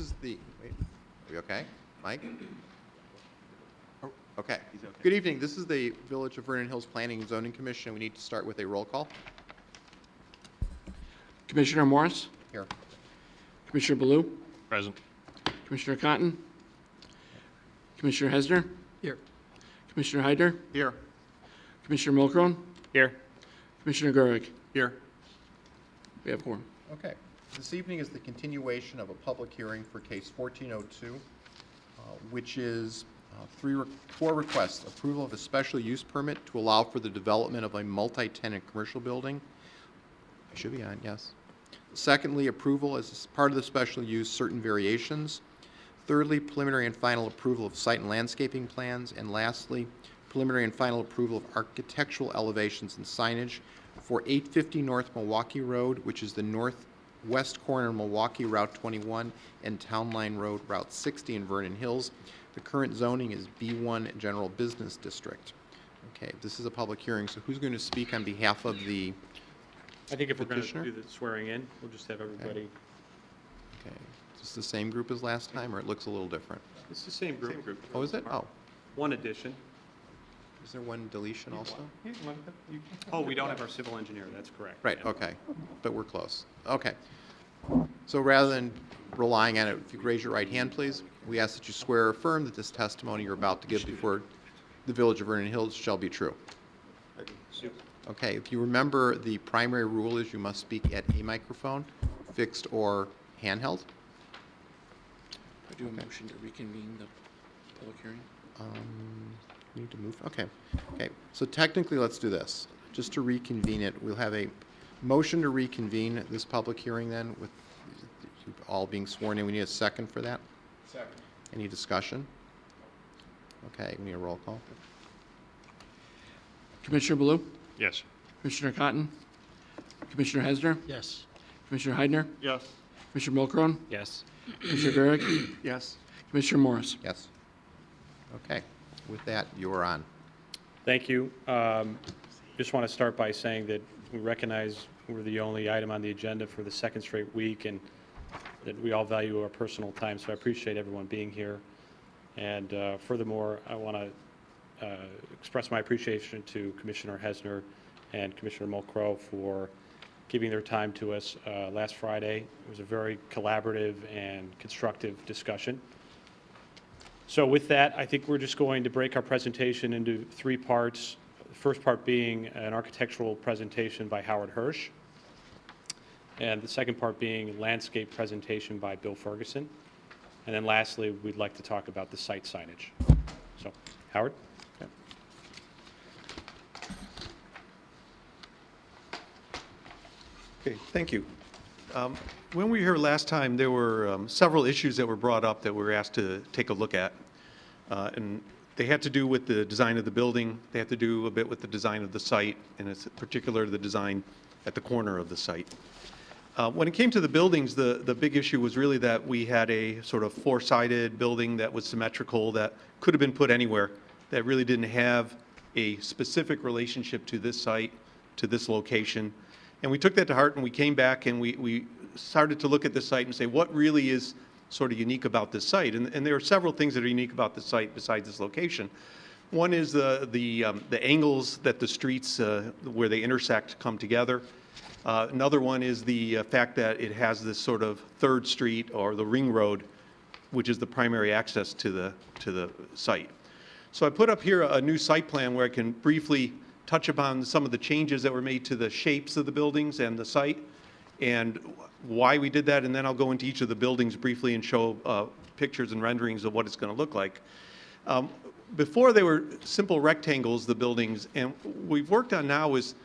is the, wait, are we okay? Mike? Okay. Good evening. This is the Village of Vernon Hills Planning and Zoning Commission. We need to start with a roll call. Commissioner Morris? Here. Commissioner Baloo? Present. Commissioner Cotton? Commissioner Hesner? Here. Commissioner Heider? Here. Commissioner Mulcrone? Here. Commissioner Gurig? Here. We have quorum. Okay. This evening is the continuation of a public hearing for case 1402, which is four requests. Approval of a special use permit to allow for the development of a multi-tenant commercial building. I should be on, yes. Secondly, approval as part of the special use, certain variations. Thirdly, preliminary and final approval of site and landscaping plans. And lastly, preliminary and final approval of architectural elevations and signage for 850 North Milwaukee Road, which is the northwest corner of Milwaukee Route 21 and Town Line Road Route 60 in Vernon Hills. The current zoning is B1 General Business District. Okay, this is a public hearing, so who's going to speak on behalf of the I think if we're going to petitioner? do the swearing in, we'll just have everybody. Okay, is this the same group as last time, or it looks a little different? It's the same group. Oh, is it? Oh, One addition. is there one deletion also? Oh, we don't have our civil engineer, that's correct. Right, Yeah. okay, but we're close. Okay. So rather than relying on it, if you raise your right hand, please, we ask that you swear or affirm that this testimony you're about to give before the Village of Vernon Hills shall be true. Okay, if you remember, the primary rule is you must speak at a microphone, fixed or handheld. I do a motion to reconvene the public hearing. We need to move, okay. Okay, so technically, let's do this. Just to reconvene it, we'll have a motion to reconvene this public hearing then, with you all being sworn in. We need a second for that. Second. Any discussion? Okay, we need a roll call. Commissioner Baloo? Yes. Commissioner Cotton? Commissioner Hesner? Yes. Commissioner Heidner? Yes. Commissioner Mulcrone? Yes. Commissioner Gurig? Yes. Commissioner Morris? Yes. Okay, with that, you're on. Thank you. Just want to start by saying that we recognize we're the only item on the agenda for the second straight week, and that we all value our personal time, so I appreciate everyone being here. And furthermore, I want to express my appreciation to Commissioner Hesner and Commissioner Mulcrone for giving their time to us last Friday. It was a very collaborative and constructive discussion. So with that, I think we're just going to break our presentation into three parts. The first part being an architectural presentation by Howard Hirsch, and the second part being landscape presentation by Bill Ferguson. And then lastly, we'd like to talk about the site signage. So, Howard? Okay, thank you. When we were here last time, there were several issues that were brought up that we were asked to take a look at. And they had to do with the design of the building, they had to do a bit with the design of the site, and in particular the design at the corner of the site. When it came to the buildings, the big issue was really that we had a sort of four-sided building that was symmetrical, that could have been put anywhere, that really didn't have a specific relationship to this site, to this location. And we took that to heart, and we came back and we started to look at the site and say, what really is sort of unique about this site? And there are several things that are unique about the site besides this location. One is the angles that the streets where they intersect come together. Another one is the fact that it has this sort of third street or the ring road, which is the primary access to the site. So I put up here a new site plan where I can briefly touch upon some of the changes that were made to the shapes of the buildings and the site, and why we did that, and then I'll go into each of the buildings briefly and show pictures and renderings of what it's going to look like. Before they were simple rectangles, the buildings, and what we've worked on now is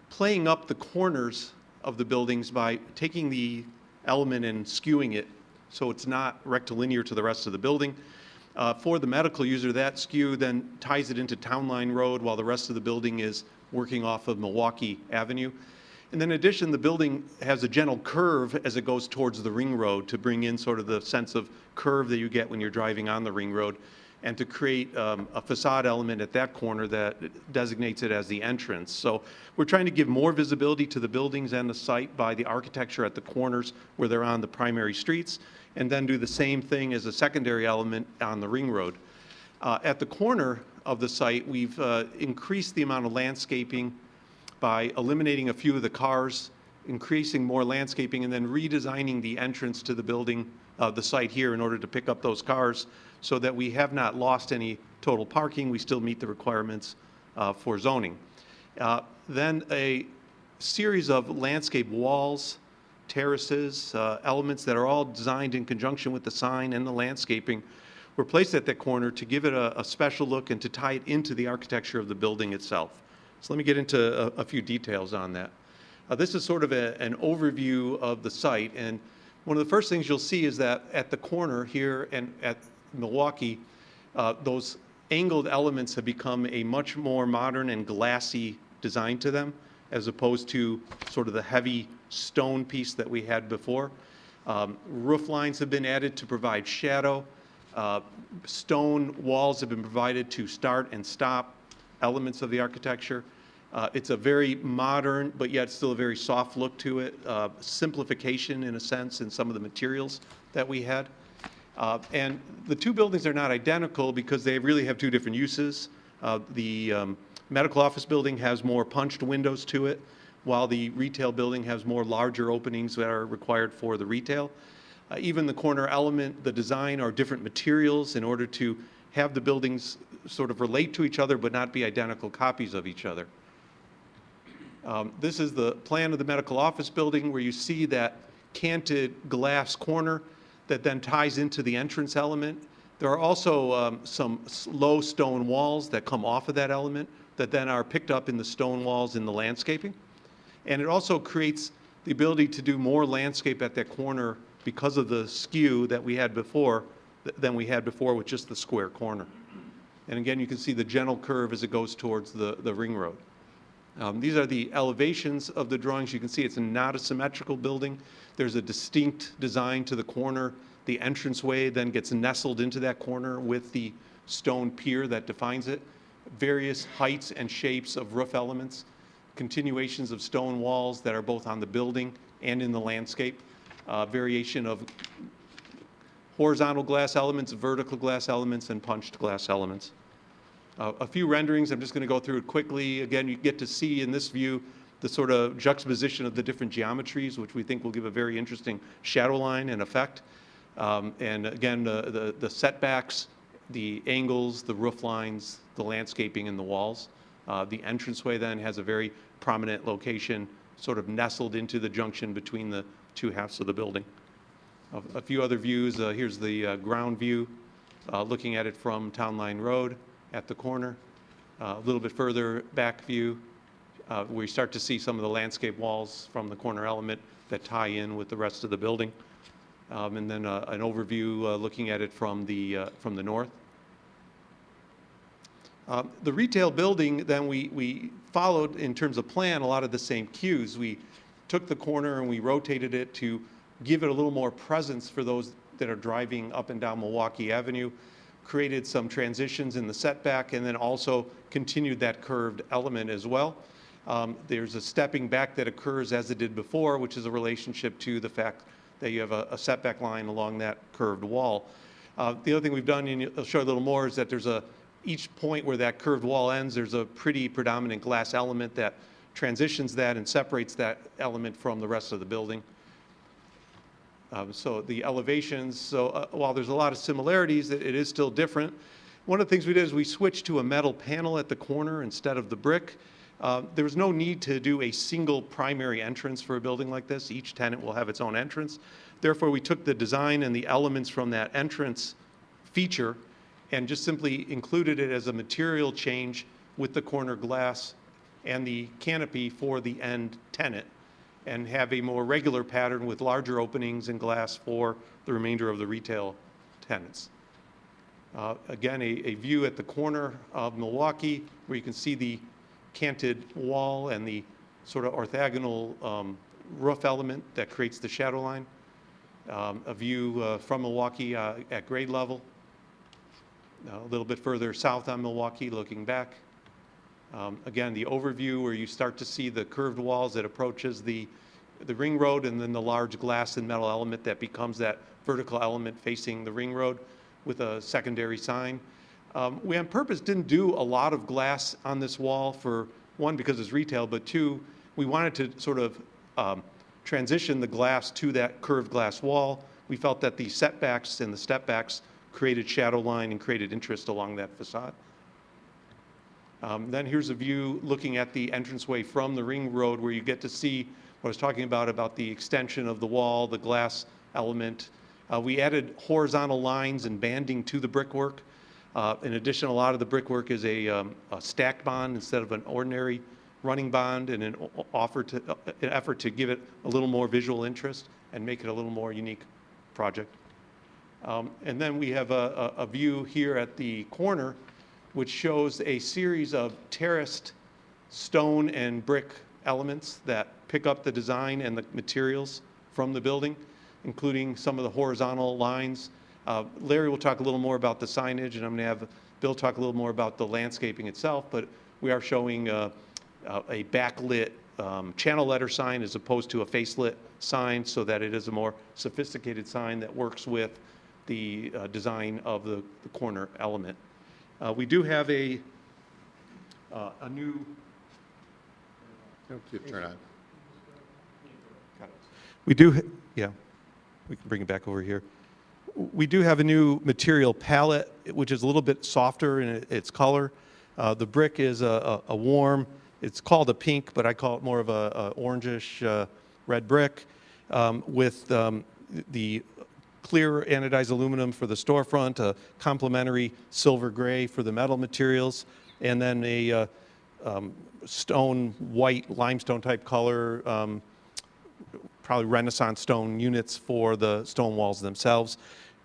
playing up the corners of the buildings by taking the element and skewing it so it's not rectilinear to the rest of the building. For the medical user, that skew then ties it into Town Line Road while the rest of the building is working off of Milwaukee Avenue. And then in addition, the building has a gentle curve as it goes towards the ring road to bring in sort of the sense of curve that you get when you're driving on the ring road. and to create a facade element at that corner that designates it as the entrance. So we're trying to give more visibility to the buildings and the site by the architecture at the corners where they're on the primary streets, and then do the same thing as a secondary element on the ring road. At the corner of the site, we've increased the amount of landscaping by eliminating a few of the cars, increasing more landscaping, and then redesigning the entrance to the building, the site here, in order to pick up those cars, so that we have not lost any total parking. We still meet the requirements for zoning. Then a series of landscape walls, terraces, elements that are all designed in conjunction with the sign and the landscaping were placed at that corner to give it a special look and to tie it into the architecture of the building itself. So let me get into a few details on that. This is sort of an overview of the site, and one of the first things you'll see is that at the corner here and at Milwaukee, those angled elements have become a much more modern and glassy design to them, as opposed to sort of the heavy stone piece that we had before. Roof lines have been added to provide shadow. Stone walls have been provided to start and stop elements of the architecture. It's a very modern, but yet still a very soft look to it. Simplification, in a sense, in some of the materials that we had. And the two buildings are not identical because they really have two different uses. The medical office building has more punched windows to it, while the retail building has more larger openings that are required for the retail. Even the corner element, the design, are different materials in order to have the buildings sort of relate to each other but not be identical copies of each other. This is the plan of the medical office building, where you see that canted glass corner that then ties into the entrance element. There are also some low stone walls that come off of that element that then are picked up in the stone walls in the landscaping. And it also creates the ability to do more landscape at that corner because of the skew that we had before, than we had before with just the square corner. And again, you can see the gentle curve as it goes towards the ring road. These are the elevations of the drawings. You can see it's not a symmetrical building. There's a distinct design to the corner. The entranceway then gets nestled into that corner with the stone pier that defines it. Various heights and shapes of roof elements, continuations of stone walls that are both on the building and in the landscape, variation of horizontal glass elements, vertical glass elements, and punched glass elements. A few renderings, I'm just going to go through it quickly. Again, you get to see in this view the sort of juxtaposition of the different geometries, which we think will give a very interesting shadow line and effect. And again, the setbacks, the angles, the roof lines, the landscaping, and the walls. The entranceway then has a very prominent location, sort of nestled into the junction between the two halves of the building. A few other views. Here's the ground view, looking at it from Town Line Road at the corner. A little bit further back view, we start to see some of the landscape walls from the corner element that tie in with the rest of the building. And then an overview looking at it from the north. The retail building, then we followed, in terms of plan, a lot of the same cues. We took the corner and we rotated it to give it a little more presence for those that are driving up and down Milwaukee Avenue, created some transitions in the setback, and then also continued that curved element as well. There's a stepping back that occurs as it did before, which is a relationship to the fact that you have a setback line along that curved wall. The other thing we've done, and I'll show a little more, is that there's each point where that curved wall ends, there's a pretty predominant glass element that transitions that and separates that element from the rest of the building. So the elevations, while there's a lot of similarities, it is still different. One of the things we did is we switched to a metal panel at the corner instead of the brick. There was no need to do a single primary entrance for a building like this. Each tenant will have its own entrance. Therefore, we took the design and the elements from that entrance feature and just simply included it as a material change with the corner glass and the canopy for the end tenant, and have a more regular pattern with larger openings and glass for the remainder of the retail tenants. Again, a view at the corner of Milwaukee where you can see the canted wall and the sort of orthogonal roof element that creates the shadow line. A view from Milwaukee at grade level. a little bit further south on Milwaukee, looking back. Again, the overview where you start to see the curved walls that approaches the ring road, and then the large glass and metal element that becomes that vertical element facing the ring road with a secondary sign. We on purpose didn't do a lot of glass on this wall for, one, because it's retail, but two, we wanted to sort of transition the glass to that curved glass wall. We felt that the setbacks and the step backs created shadow line and created interest along that facade. Then here's a view looking at the entranceway from the ring road, where you get to see what I was talking about the extension of the wall, the glass element. We added horizontal lines and banding to the brickwork. In addition, a lot of the brickwork is a stacked bond instead of an ordinary running bond, in an effort to give it a little more visual interest and make it a little more unique project. And then we have a view here at the corner, which shows a series of terraced stone and brick elements that pick up the design and the materials from the building, including some of the horizontal lines. Larry will talk a little more about the signage, and I'm going to have Bill talk a little more about the landscaping itself, but we are showing a backlit channel letter sign as opposed to a facelit sign, so that it is a more sophisticated sign that works with the design of the corner element. We do have a new... Turn on. We do, yeah, we can bring it back over here. We do have a new material palette, which is a little bit softer in its color. The brick is a warm, it's called a pink, but I call it more of a orangish red brick, with the clear anodized aluminum for the storefront, a complementary silver gray for the metal materials, and then a stone white limestone type color, probably Renaissance stone units for the stone walls themselves.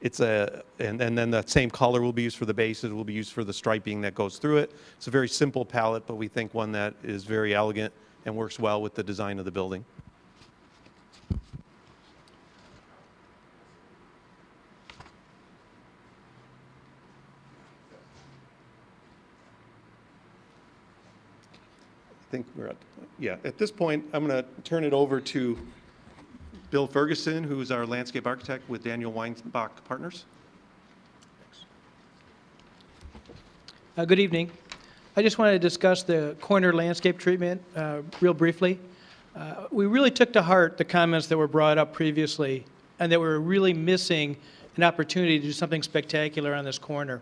And then that same color will be used for the bases, will be used for the striping that goes through it. It's a very simple palette, but we think one that is very elegant and works well with the design of the building. I think we're at this point, I'm going to turn it over to Bill Ferguson, who's our landscape architect with Daniel Weinbach Partners. Good evening. I just wanted to discuss the corner landscape treatment real briefly. We really took to heart the comments that were brought up previously, and that we were really missing an opportunity to do something spectacular on this corner.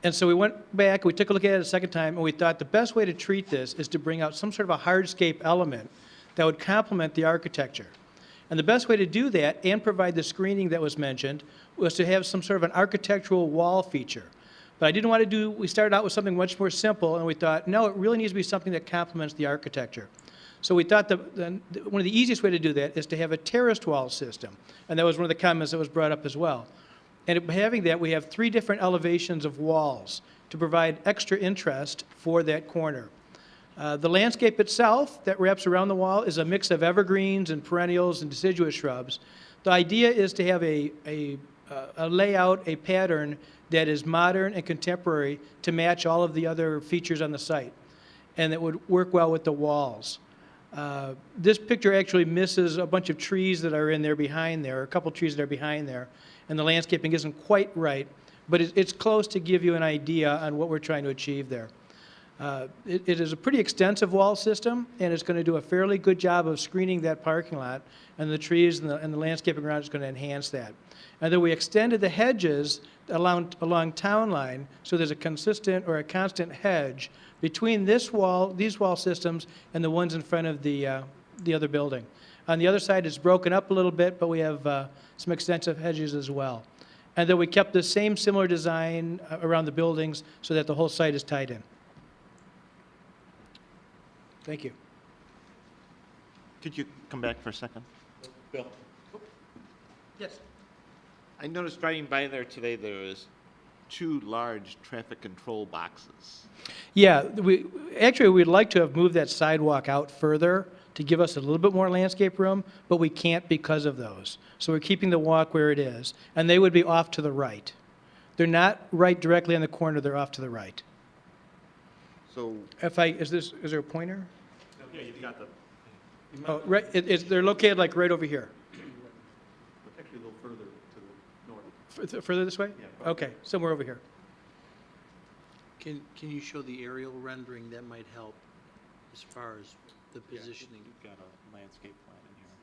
And so we went back, we took a look at it a second time, and we thought the best way to treat this is to bring out some sort of a hardscape element that would complement the architecture. And the best way to do that and provide the screening that was mentioned was to have some sort of an architectural wall feature. But I didn't want to we started out with something much more simple, and we thought, no, it really needs to be something that complements the architecture. So we thought one of the easiest way to do that is to have a terraced wall system. And that was one of the comments that was brought up as well. And having that, we have 3 different elevations of walls to provide extra interest for that corner. The landscape itself that wraps around the wall is a mix of evergreens and perennials and deciduous shrubs. The idea is to have a layout, a pattern that is modern and contemporary to match all of the other features on the site, and that would work well with the walls. This picture actually misses a bunch of trees that are in there behind there, a couple trees that are behind there, and the landscaping isn't quite right, but it's close to give you an idea on what we're trying to achieve there. It is a pretty extensive wall system, and it's going to do a fairly good job of screening that parking lot, and the trees and the landscaping around is going to enhance that. And then we extended the hedges along town line, so there's a consistent or a constant hedge between these wall systems and the ones in front of the other building. On the other side, it's broken up a little bit, but we have some extensive hedges as well. And then we kept the same similar design around the buildings so that the whole site is tied in. Thank you. Could you come back for a second? Bill. Yes. I noticed driving by there today, there was 2 large traffic control boxes. Yeah, we'd like to have moved that sidewalk out further to give us a little bit more landscape room, but we can't because of those. So we're keeping the walk where it is, and they would be off to the right. They're not right directly on the corner, they're off to the right. So, Is there a pointer? Yeah, you've got the. Oh, right, they're located like right over here. Actually, a little further to the north. Further this way? Yeah, probably. Okay, somewhere over here. Can you show the aerial rendering? That might help as far as the positioning. You've got a landscape plan in here.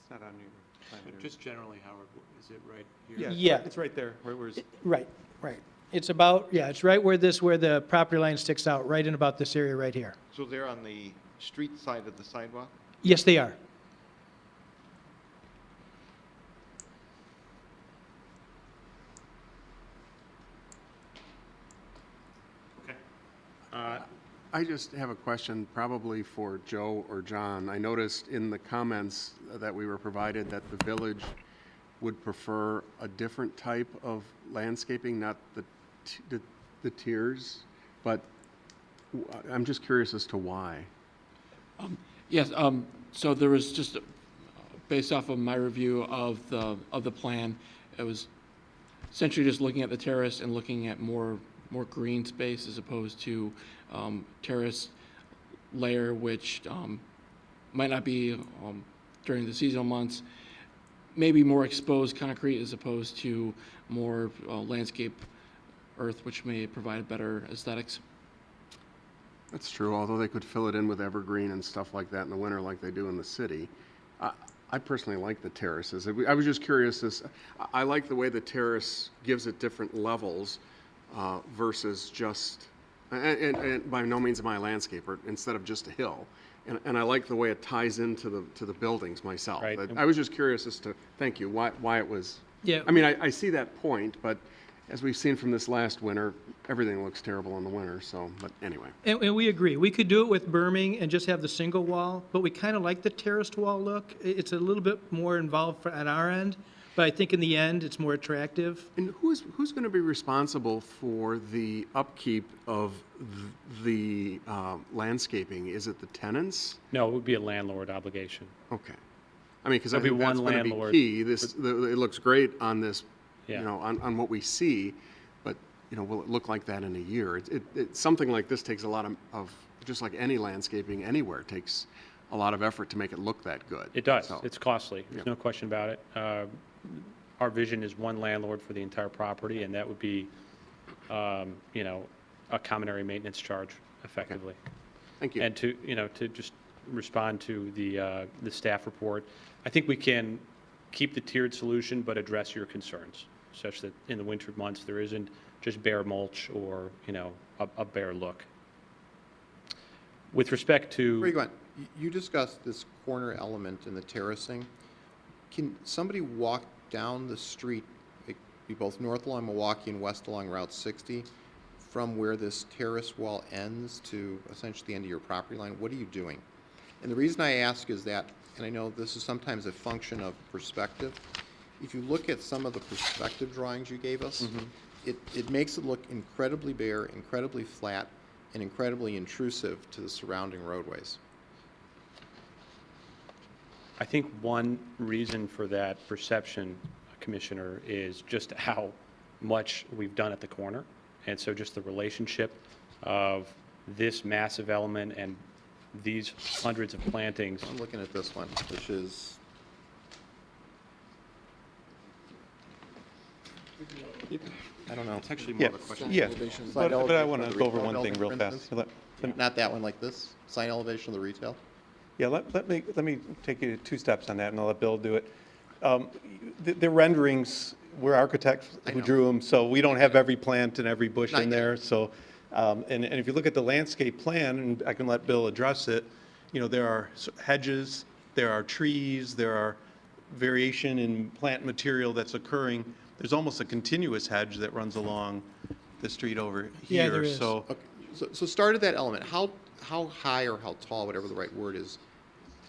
It's not on your plan there. Just generally, Howard, is it right here? Yeah, Yeah. it's right there, where's, Right, right. It's about, yeah, it's right where the property line sticks out, right in about this area right here. So they're on the street side of the sidewalk? Yes, they are. I just have a question, probably for Joe or John. I noticed in the comments that we were provided that the village would prefer a different type of landscaping, not the tiers, but I'm just curious as to why. Yes, so there was just, based off of my review of the plan, it was essentially just looking at the terrace and looking at more green space as opposed to terrace layer, which might not be during the seasonal months, maybe more exposed concrete as opposed to more landscape earth, which may provide better aesthetics. That's true, although they could fill it in with evergreen and stuff like that in the winter like they do in the city. I personally like the terraces. I was just curious, I like the way the terrace gives it different levels versus just, and by no means am I a landscaper, instead of just a hill. And I like the way it ties into the buildings myself. Right. I was just curious as to, thank you, why it was. Yeah. I mean, I see that point, but as we've seen from this last winter, everything looks terrible in the winter, so, but anyway. And we agree. We could do it with berming and just have the single wall, but we kind of like the terraced wall look. It's a little bit more involved at our end, but I think in the end, it's more attractive. And who's going to be responsible for the upkeep of the landscaping? Is it the tenants? No, it would be a landlord obligation. Okay. I mean, because I There'll be think that's one going to be landlord. key. It looks great on this, Yeah. on what we see, but, will it look like that in a year? Something like this takes a lot of, just like any landscaping anywhere, takes a lot of effort to make it look that good. It does. So- It's costly. There's Yeah. no question about it. Our vision is one landlord for the entire property, and that would be, a common area maintenance charge effectively. Thank you. And to just respond to the staff report, I think we can keep the tiered solution, but address your concerns, such that in the winter months, there isn't just bare mulch or, a bare look. With respect to. where you going? You discussed this corner element in the terracing. Can somebody walk down the street, it be both north along Milwaukee and west along Route 60, from where this terrace wall ends to essentially the end of your property line? What are you doing? And the reason I ask is that, and I know this is sometimes a function of perspective, if you look at some of the perspective drawings you gave us, it makes it look incredibly bare, incredibly flat, and incredibly intrusive to the surrounding roadways. I think one reason for that perception, Commissioner, is just how much we've done at the corner. And so just the relationship of this massive element and these hundreds of plantings. I'm looking at this one, which is, I don't know. It's actually more Yeah, of a question. yeah, Elevation, but side I elevation want of to the go over retail one thing building, real for fast. instance? Not that one, like this, sign elevation of the retail? Yeah, let me take you 2 steps on that, and I'll let Bill do it. The renderings, we're architects I who know. drew them, so we don't have every plant and every bush Not in yet. there, so, and if you look at the landscape plan, and I can let Bill address it, there are hedges, there are trees, there are variation in plant material that's occurring. There's almost a continuous hedge that runs along the street over Yeah, here, there is. so. Okay, so start at that element. How high or how tall, whatever the right word is,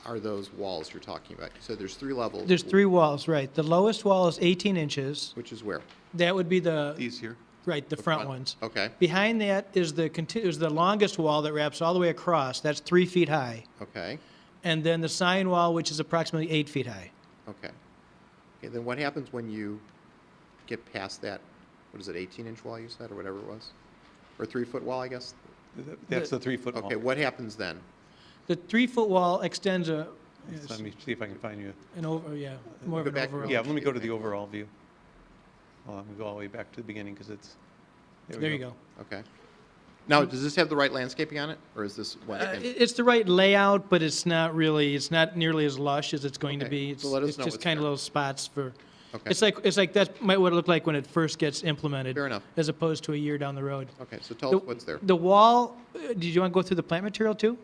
are those walls you're talking about? You said there's 3 levels. There's 3 walls, right. The lowest wall is 18 inches. Which is where? That would be These here? right, the front ones. Okay, Behind that is the longest wall that wraps all the way across. That's 3 feet high. okay, And then the sign wall, which is approximately 8 feet high. okay. Okay, then what happens when you get past that what is it, 18-inch wall you said, or whatever it was? Or 3-foot wall, I guess? That's the 3-foot wall. Okay, what happens then? The 3-foot wall extends So let me see if I can find you. more of Go an back. overall. Yeah, let me go to the overall view. Hold on, let me go all the way back to the beginning because it's, we There you go. Okay. Now, does this have the right landscaping on it, or is this one? It's the right layout, but it's not nearly as lush as it's going to Okay, be. so let us It's know just what's kind of there. little spots for, Okay. it's like that might what it look like when it first gets implemented. Fair enough. As opposed to a year down the road. Okay, so tell us what's there. The wall, did you want to go through the plant material too?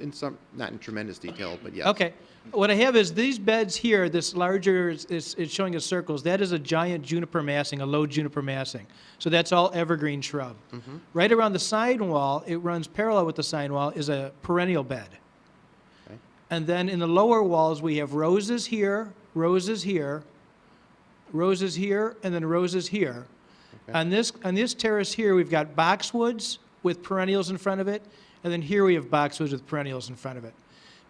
In some, not in tremendous detail, but yes. Okay. What I have is these beds here, this larger, is showing as circles. That is a giant juniper massing, a low juniper massing. So that's all evergreen shrub. Right around the side wall, it runs parallel with the side wall, is a perennial bed. Okay. And then in the lower walls, we have roses here, roses here, roses here, and then roses here. Okay. On this terrace here, we've got boxwoods with perennials in front of it, and then here we have boxwoods with perennials in front of it.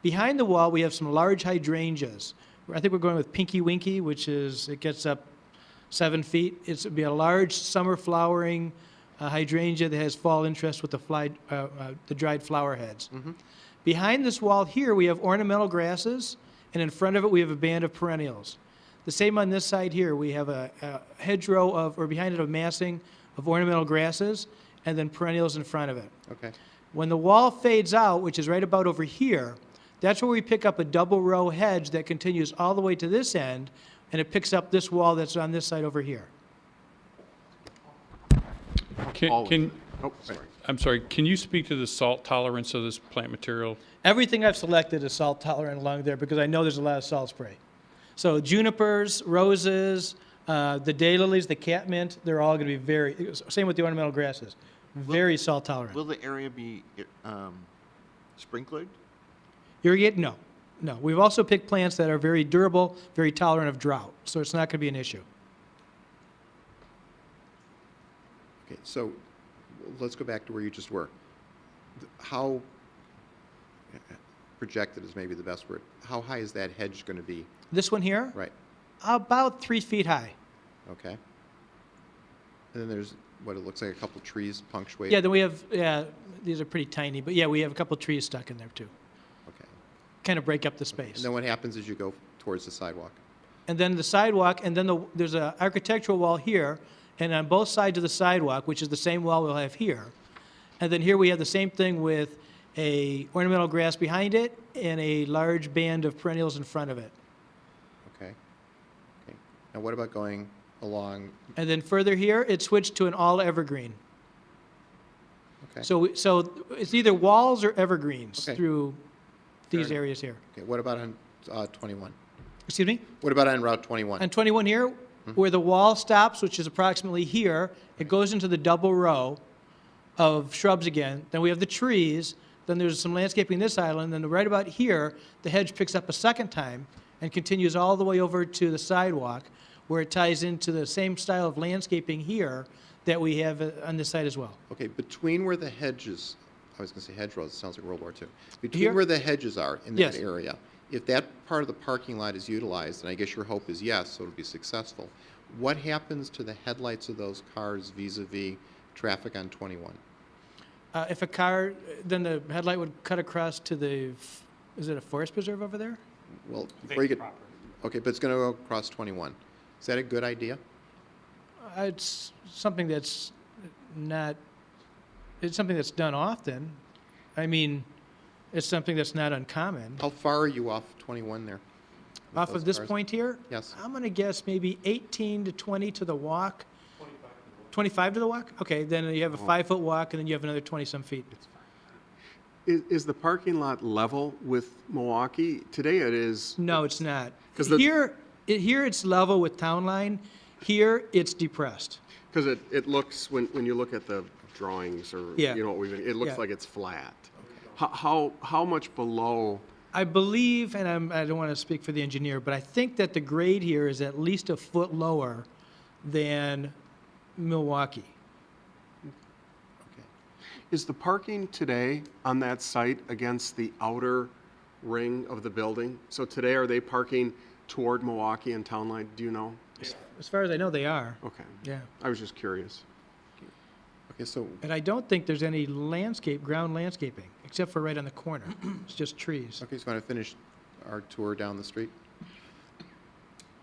Behind the wall, we have some large hydrangeas. I think we're going with Pinky Winky, which is, it gets up 7 feet. It'd be a large summer flowering hydrangea that has fall interest with the dried flower heads. Behind this wall here, we have ornamental grasses, and in front of it, we have a band of perennials. The same on this side here. We have a hedgerow or behind it, a massing of ornamental grasses, and then perennials in front of it. Okay. When the wall fades out, which is right about over here, that's where we pick up a double row hedge that continues all the way to this end, and it picks up this wall that's on this side over here. Oh, sorry. I'm sorry, can you speak to the salt tolerance of this plant material? Everything I've selected is salt tolerant along there because I know there's a lot of salt spray. So junipers, roses, the daylilies, the catmint, they're all going to be same with the ornamental grasses, very salt tolerant. Will the area be sprinklered? Irrigate? No. No. We've also picked plants that are very durable, very tolerant of drought, so it's not going to be an issue. Okay, so let's go back to where you just were. How, projected is maybe the best word, how high is that hedge going to be? This one here, Right, about 3 feet high. okay. And then there's, what, it looks like a couple trees punctuated? Yeah, then we have, these are pretty tiny, but yeah, we have a couple trees stuck in there too. Okay. Kind of break up the And space. then what happens as you go towards the sidewalk? And then the sidewalk, and then there's an architectural wall here, and on both sides of the sidewalk, which is the same wall we'll have here. And then here we have the same thing with a ornamental grass behind it and a large band of perennials in front of it. Okay. Okay. Now what about going along, And then further here, it switched to an all evergreen. okay. So it's either walls or evergreens Okay. through these Fair enough. areas here. Okay, what about on 21? Excuse me? What about on Route 21? On 21 here, where the wall stops, which is approximately here, it goes into the double row of shrubs again. Then we have the trees. Then there's some landscaping this island. Then right about here, the hedge picks up a second time and continues all the way over to the sidewalk, where it ties into the same style of landscaping here that we have on this side as well. Okay, between where the hedges, I was going to say hedgerows, it sounds like World War II. Between Here? where the hedges are in that Yes. area, if that part of the parking lot is utilized, and I guess your hope is yes, so it'll be successful, what happens to the headlights of those cars vis-à-vis traffic on 21? If a car, then the headlight would cut across to the, is it a forest preserve over there? Well, before you get, okay, but it's going to go across 21. Is that a good idea? It's something that's not, it's something that's done often. I mean, it's something that's not uncommon. How far are you off 21 there? with Off those of this cars? point here? Yes. I'm going to guess maybe 18 to 20 to the walk. 25 to the walk? Okay, then you have a 5-foot walk, and then you have another 20-some feet. Is the parking lot level with Milwaukee? Today it is. No, it's not. 'Cause the- Here it's level with town line. Here, it's depressed. Because it looks, when you look at the drawings or, Yeah. you know, it looks Yeah. like it's flat. How much below? I believe, and I don't want to speak for the engineer, but I think that the grade here is at least a foot lower than Milwaukee. Okay. Is the parking today on that site against the outer ring of the building? So today, are they parking toward Milwaukee and Town Line? Do you know? As far as I know, they are, Okay. yeah. I was just curious. Okay, so, And I don't think there's any ground landscaping, except for right on the corner. It's just trees. okay, so want to finish our tour down the street?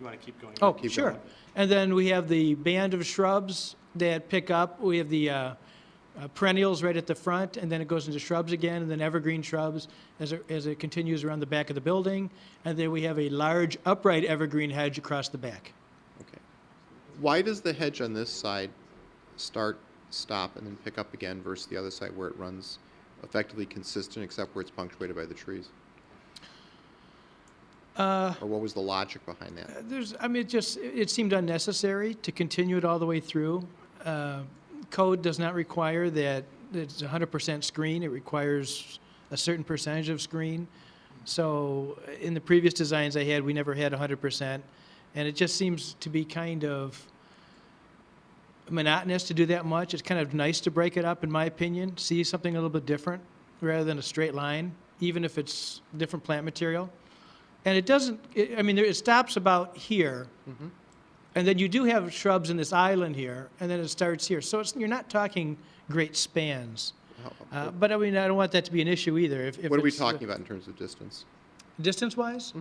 You want to keep going? Oh, Keep sure. going. And then we have the band of shrubs that pick up. We have the perennials right at the front, and then it goes into shrubs again, and then evergreen shrubs as it continues around the back of the building. And then we have a large upright evergreen hedge across the back. Okay. Why does the hedge on this side start, stop, and then pick up again versus the other side where it runs effectively consistent except where it's punctuated by the trees? Or what was the logic behind that? It seemed unnecessary to continue it all the way through. Code does not require that it's 100% screen. It requires a certain percentage of screen. So in the previous designs I had, we never had 100%. And it just seems to be kind of monotonous to do that much. It's kind of nice to break it up, in my opinion, see something a little bit different rather than a straight line, even if it's different plant material. And it stops about here, and then you do have shrubs in this island here, and then it starts here. So you're not talking great spans. But I mean, I don't want that to be an issue either. If What are we it's, talking about in terms of distance? Distance-wise?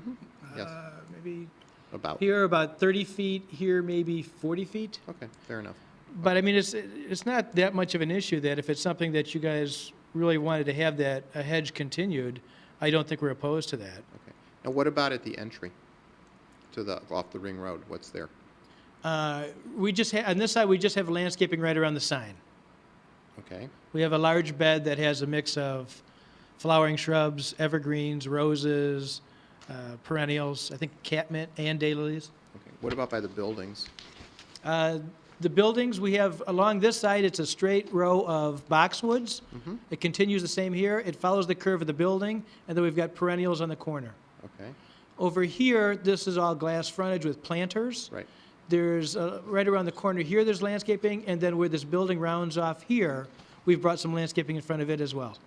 Yes, Maybe about. here about 30 feet, here maybe 40 feet. Okay, fair enough. But I mean, it's not that much of an issue that if it's something that you guys really wanted to have a hedge continued, I don't think we're opposed to that. Okay. Now, what about at the entry to off the ring road? What's there? On this side, we just have landscaping right around the sign. Okay, We have a large bed that has a mix of flowering shrubs, evergreens, roses, perennials, I think catmint and daylilies. okay. What about by the buildings? The buildings, we have, along this side, it's a straight row of boxwoods. It continues the same here. It follows the curve of the building, and then we've got perennials on the corner. Okay, Over here, this is all glass frontage with planters. right. There's, right around the corner here, there's landscaping, and then where this building rounds off here, we've brought some landscaping in front of it as well.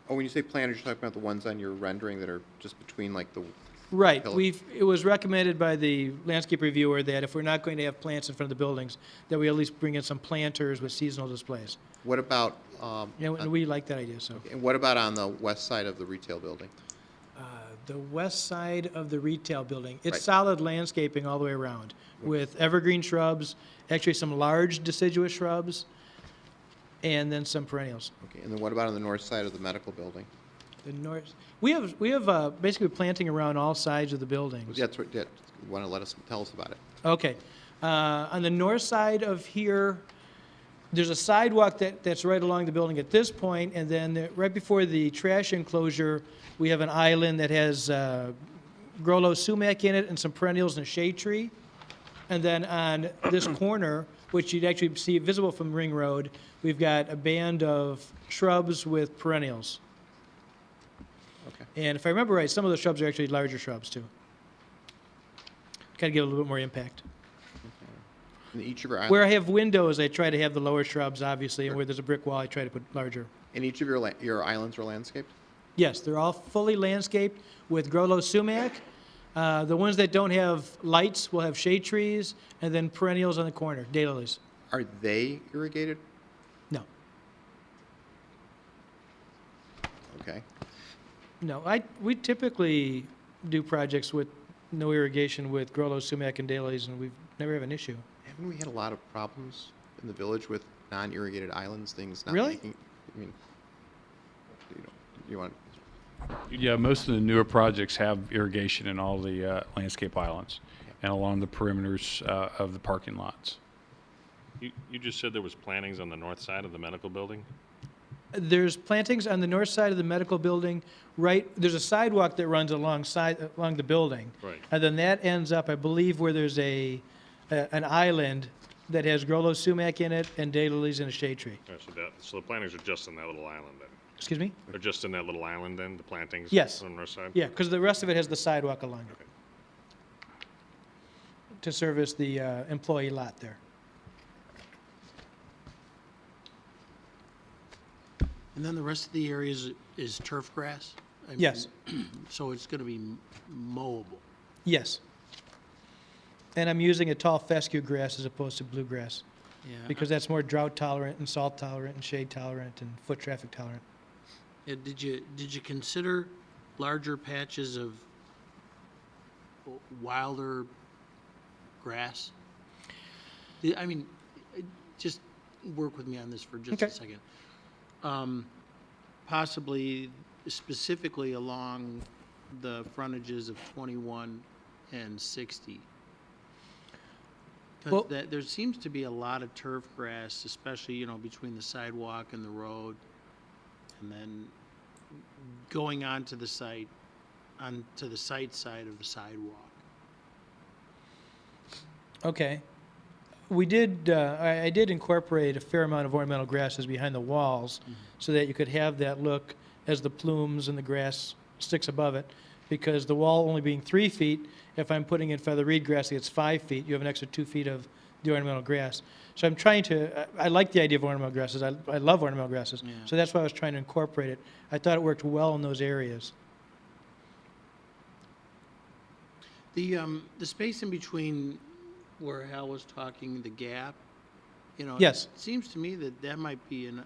Oh, when you say planters, you're talking about the ones on your rendering that are just between like the, Right, Pillar. it was recommended by the landscape reviewer that if we're not going to have plants in front of the buildings, that we at least bring in some planters with seasonal displays. what about, And we like that idea, so. and what about on the west side of the retail building? The west side of the retail building, it's Right. solid landscaping all the way around, with evergreen shrubs, actually some large deciduous shrubs, and then some perennials. Okay, and then what about on the north side of the medical building? The north, we have basically planting around all sides of the buildings. That's what, you want to tell us about it? Okay. On the north side of here, there's a sidewalk that's right along the building at this point, and then right before the trash enclosure, we have an island that has Grollo sumac in it and some perennials and a shade tree. And then on this corner, which you'd actually see visible from Ring Road, we've got a band of shrubs with perennials. Okay. And if I remember right, some of the shrubs are actually larger shrubs, too. Kind of give a little bit more impact. And each of your, Where I have windows, I try to have the lower shrubs, obviously, and where there's a brick wall, I try to put larger. and each of your islands are landscaped? Yes, they're all fully landscaped with Grollo sumac. The ones that don't have lights will have shade trees, and then perennials on the corner, daylilies. Are they irrigated? No, Okay. no, we typically do projects with no irrigation with Grollo sumac and daylilies, and we've never have an issue. Haven't we had a lot of problems in the village with non-irrigated islands, things not Really? making, I mean, you want, Yeah, most of the newer projects have irrigation in all the landscape islands and along the perimeters of the parking lots. You just said there was plantings on the north side of the medical building? There's plantings on the north side of the medical building, right, there's a sidewalk that runs along the building. Right. And then that ends up, I believe, where there's an island that has Grollo sumac in it and daylilies and a shade tree. So the plantings are just in that little island then? Excuse me? They're just in that little island then, the plantings? Yes. On the north side? Yeah, because the rest of it has the sidewalk along it Okay. to service the employee lot there. And then the rest of the area is turf grass? I mean, Yes. So it's going to be mowable. Yes. And I'm using a tall fescue grass as opposed to bluegrass, Yeah. because that's more drought tolerant and salt tolerant and shade tolerant and foot traffic tolerant. Did you consider larger patches of wilder grass? I mean, just work with me on this for just a Okay. second. Possibly specifically along the frontages of 21 and 60. Well- Because there seems to be a lot of turf grass, especially, between the sidewalk and the road, and then going onto the site side of the sidewalk. Okay. We did, I did incorporate a fair amount of ornamental grasses behind the walls so that you could have that look as the plumes and the grass sticks above it, because the wall only being 3 feet, if I'm putting in feather reed grass, it's 5 feet, you have an extra 2 feet of the ornamental grass. So I'm trying to, I like the idea of ornamental grasses, I love ornamental grasses, Yeah. so that's why I was trying to incorporate it. I thought it worked well in those areas. The space in between where Hal was talking, the gap, Yes. it seems to me that might be an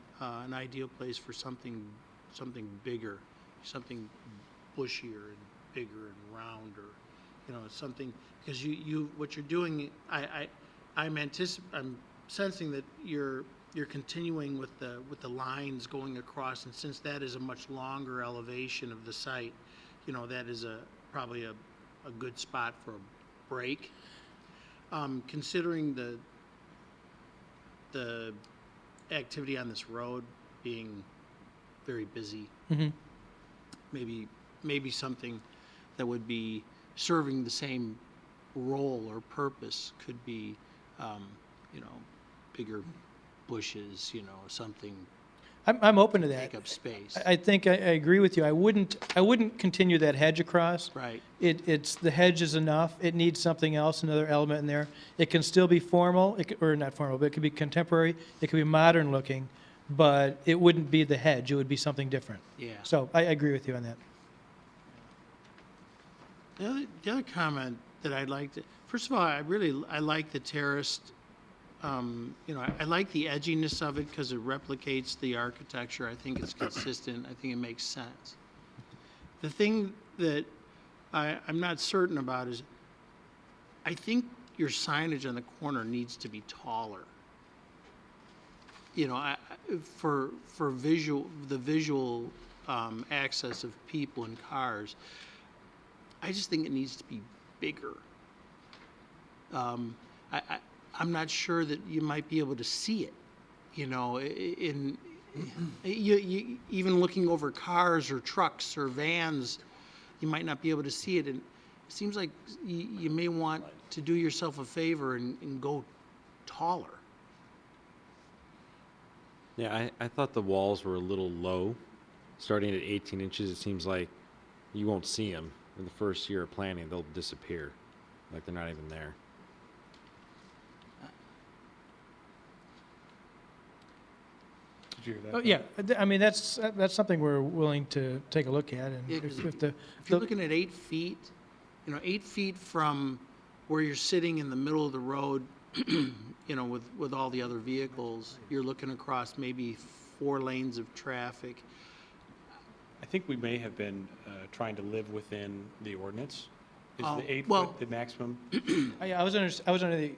ideal place for something bigger, something bushier and bigger and rounder, something, because what you're doing, I'm sensing that you're continuing with the lines going across, and since that is a much longer elevation of the site, that is probably a good spot for a break. Considering the activity on this road being very busy, Mhm. maybe something that would be serving the same role or purpose could be, bigger bushes, something I'm open to to that. take up space. I think I agree with you. I wouldn't continue that hedge across. Right. It's, the hedge is enough. It needs something else, another element in there. It can still be formal, or not formal, but it could be contemporary, it could be modern looking, but it wouldn't be the hedge, it would be something different. Yeah. So I agree with you on that. The other comment that I'd like to, first of all, I like the terraced, I like the edginess of it because it replicates the architecture. I think it's consistent. I think it makes sense. The thing that I'm not certain about is, I think your signage on the corner needs to be taller. For the visual access of people and cars, I just think it needs to be bigger. I'm not sure that you might be able to see it, even looking over cars or trucks or vans, you might not be able to see it. And it seems like you may want to do yourself a favor and go taller. Yeah, I thought the walls were a little low. Starting at 18 inches, it seems like you won't see them. In the first year of planning, they'll disappear, like they're not even there. Did you hear that? Oh, yeah, I mean, that's something we're willing to take a look at, and Yeah, 'cause if the, If you're looking at 8 feet, 8 feet from where you're sitting in the middle of the road, with all the other vehicles, you're looking across maybe 4 lanes of traffic. I think we may have been trying to live within the ordinance. Is Oh, the 8 well- foot the maximum? I was under the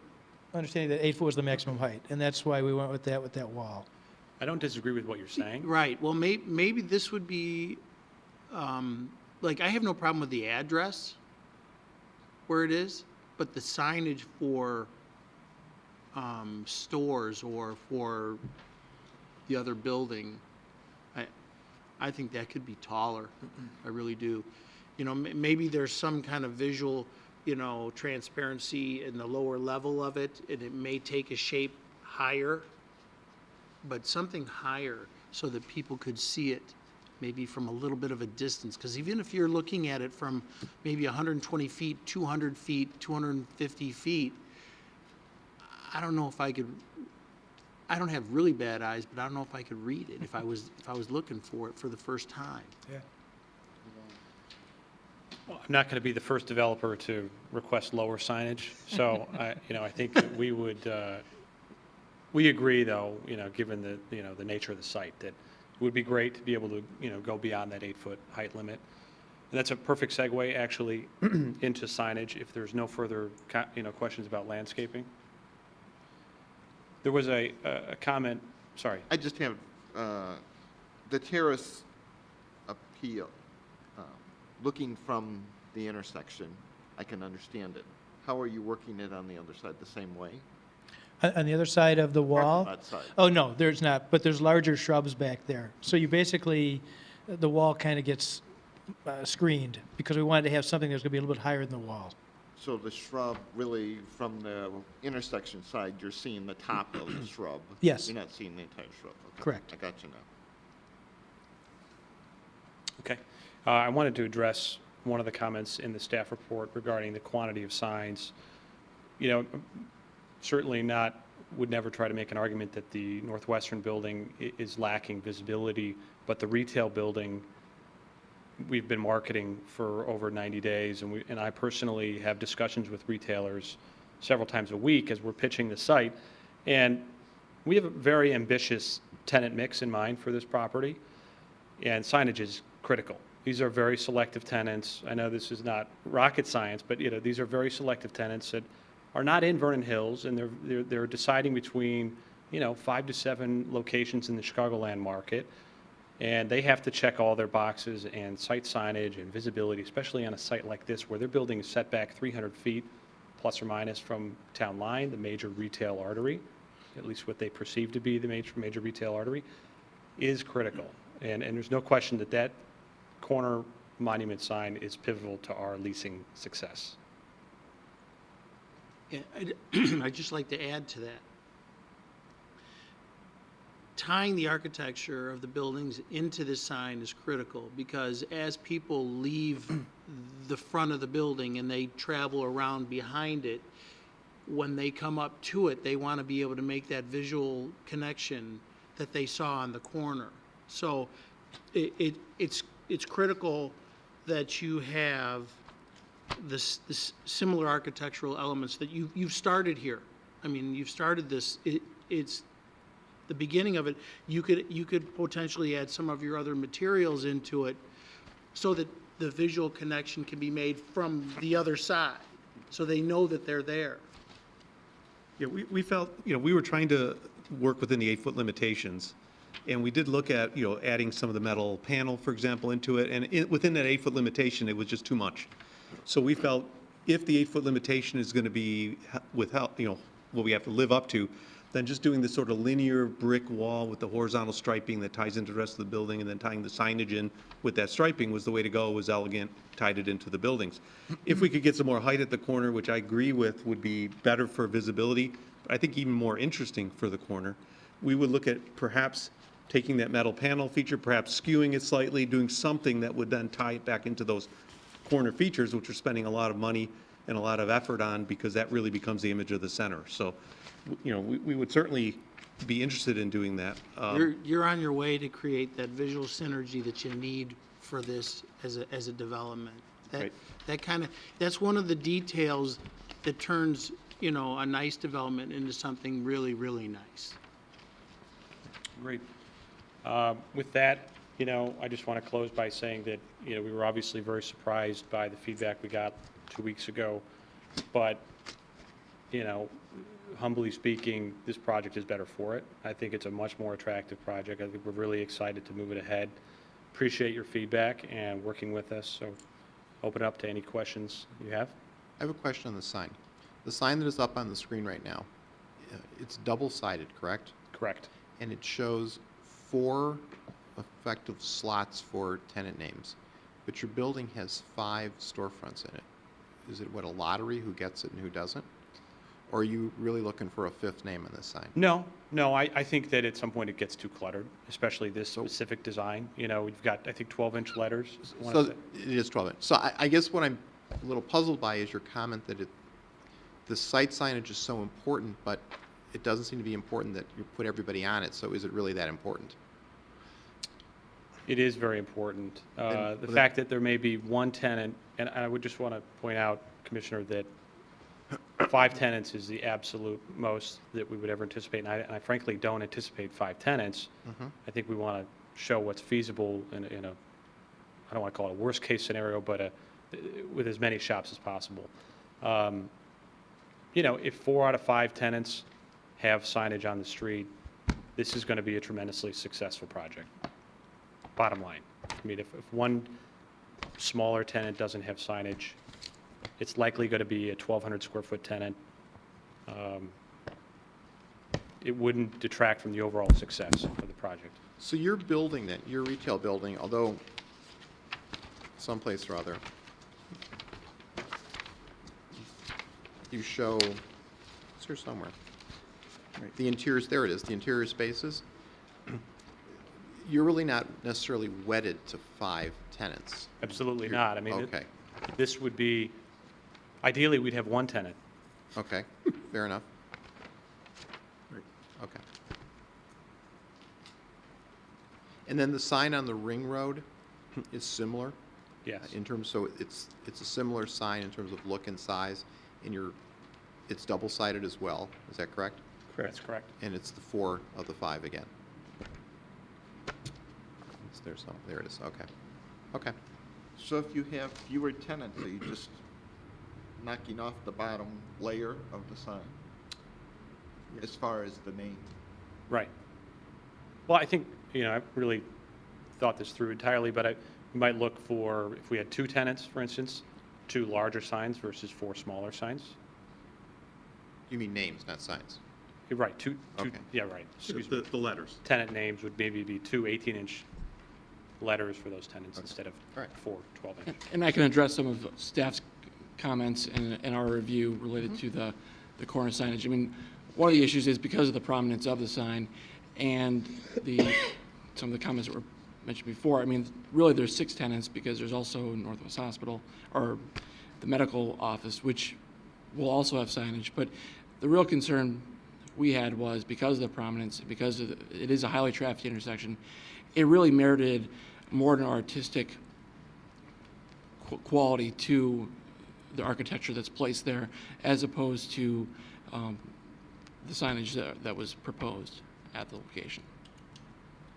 understanding that 8 foot was the maximum height, and that's why we went with that wall. I don't disagree with what you're saying. Right, well, maybe this would be, I have no problem with the address where it is, but the signage for stores or for the other building, I think that could be taller. I really do. Maybe there's some kind of visual, transparency in the lower level of it, and it may take a shape higher, but something higher so that people could see it maybe from a little bit of a distance. Because even if you're looking at it from maybe 120 feet, 200 feet, 250 feet, I don't know if I could, I don't have really bad eyes, but I don't know if I could read it if I was looking for it for the first time. Yeah. I'm not going to be the first developer to request lower signage, so I think that we would, we agree though, given the nature of the site, that it would be great to be able to, go beyond that 8-foot height limit. And that's a perfect segue actually into signage if there's no further, questions about landscaping. There was a comment, sorry. I just have, the terrace appeal, looking from the intersection, I can understand it. How are you working it on the other side, the same way? On the other side of the wall? Parking lot side. Oh, no, there's not, but there's larger shrubs back there. So you basically, the wall kind of gets screened because we wanted to have something that's going to be a little bit higher than the wall. So the shrub, really, from the intersection side, you're seeing the top of the shrub? Yes. You're not seeing the entire shrub? Okay. Correct. I got you now. Okay. I wanted to address one of the comments in the staff report regarding the quantity of signs. Certainly would never try to make an argument that the Northwestern building is lacking visibility, but the retail building, we've been marketing for over 90 days, and I personally have discussions with retailers several times a week as we're pitching the site, and we have a very ambitious tenant mix in mind for this property, and signage is critical. These are very selective tenants. I know this is not rocket science, but these are very selective tenants that are not in Vernon Hills, and they're deciding between 5 to 7 locations in the Chicagoland market, and they have to check all their boxes, and site signage and visibility, especially on a site like this where their building is set back 300 feet plus or minus from town line, the major retail artery, at least what they perceive to be the major retail artery, is critical. And there's no question that corner monument sign is pivotal to our leasing success. Yeah, I'd just like to add to that. Tying the architecture of the buildings into this sign is critical because as people leave the front of the building and they travel around behind it, when they come up to it, they want to be able to make that visual connection that they saw on the corner. So it's critical that you have this similar architectural elements that you've started here. I mean, you've started this. It's the beginning of it. You could potentially add some of your other materials into it, so that the visual connection can be made from the other side, so they know that they're there. Yeah, we felt, we were trying to work within the 8-foot limitations, and we did look at, adding some of the metal panel, for example, into it, and within that 8-foot limitation, it was just too much. So we felt if the 8-foot limitation is going to be without, what we have to live up to, then just doing this sort of linear brick wall with the horizontal striping that ties into the rest of the building, and then tying the signage in with that striping was the way to go. It was elegant, tied it into the buildings. If we could get some more height at the corner, which I agree with would be better for visibility, but I think even more interesting for the corner, we would look at perhaps taking that metal panel feature, perhaps skewing it slightly, doing something that would then tie it back into those corner features, which we're spending a lot of money and a lot of effort on, because that really becomes the image of the center. So, we would certainly be interested in doing that. You're on your way to create that visual synergy that you need for this as a development. Right. That's one of the details that turns, a nice development into something really, really nice. Great. With that, I just want to close by saying that, we were obviously very surprised by the feedback we got 2 weeks ago, but, humbly speaking, this project is better for it. I think it's a much more attractive project. I think we're really excited to move it ahead. Appreciate your feedback and working with us, so open up to any questions you have. I have a question on the sign. The sign that is up on the screen right now, it's double-sided, correct? Correct. And it shows 4 effective slots for tenant names, but your building has 5 storefronts in it. Is it a lottery, who gets it and who doesn't? Or are you really looking for a 5th name on this sign? No, I think that at some point it gets too cluttered, especially this specific design. We've got, I think, 12-inch letters. So it is 12 inch. So I guess what I'm a little puzzled by is your comment that the site signage is so important, but it doesn't seem to be important that you put everybody on it. So is it really that important? It is very important. The fact that there may be one tenant And I would just want to point out, Commissioner, that 5 tenants is the absolute most that we would ever anticipate, and I frankly don't anticipate 5 tenants. I think we want to show what's feasible in a, I don't want to call it a worst-case scenario, but with as many shops as possible. You know, if 4 out of 5 tenants have signage on the street, this is going to be a tremendously successful project. Bottom line. I mean, if one smaller tenant doesn't have signage, it's likely going to be a 1,200 square foot tenant. It wouldn't detract from the overall success of the project. So your building then, your retail building, although someplace or other, you show, it's here somewhere. Right, the interiors, there it is, the interior spaces. You're really not necessarily wedded to 5 tenants. Absolutely You're- not. I mean, Okay, this would be, ideally, we'd have 1 tenant. okay, fair enough. Okay. And then the sign on the ring road is similar? Yes. In terms, so it's a similar sign in terms of look and size, and it's double-sided as well, is that correct? That's correct. And it's the 4 of the 5 again? There it is, okay. Okay. So if you have fewer tenants, are you just knocking off the bottom layer of the sign? As far as the name? Right. Well, I think, you know, I've really thought this through entirely, but we might look for, if we had 2 tenants, for instance, 2 larger signs versus 4 smaller signs. You mean names, not signs? You're right, two, Okay. yeah, right, excuse me. The letters. Tenant names would maybe be 2 18-inch letters for those tenants instead of All right. 4 12-inch. And I can address some of staff's comments in our review related to the corner signage. I mean, one of the issues is because of the prominence of the sign and some of the comments that were mentioned before, I mean, really there's 6 tenants because there's also Northwest Hospital, or the medical office, which will also have signage. But the real concern we had was because of the prominence, because it is a highly trafficked intersection, it really merited more than artistic quality to the architecture that's placed there, as opposed to the signage that was proposed at the location.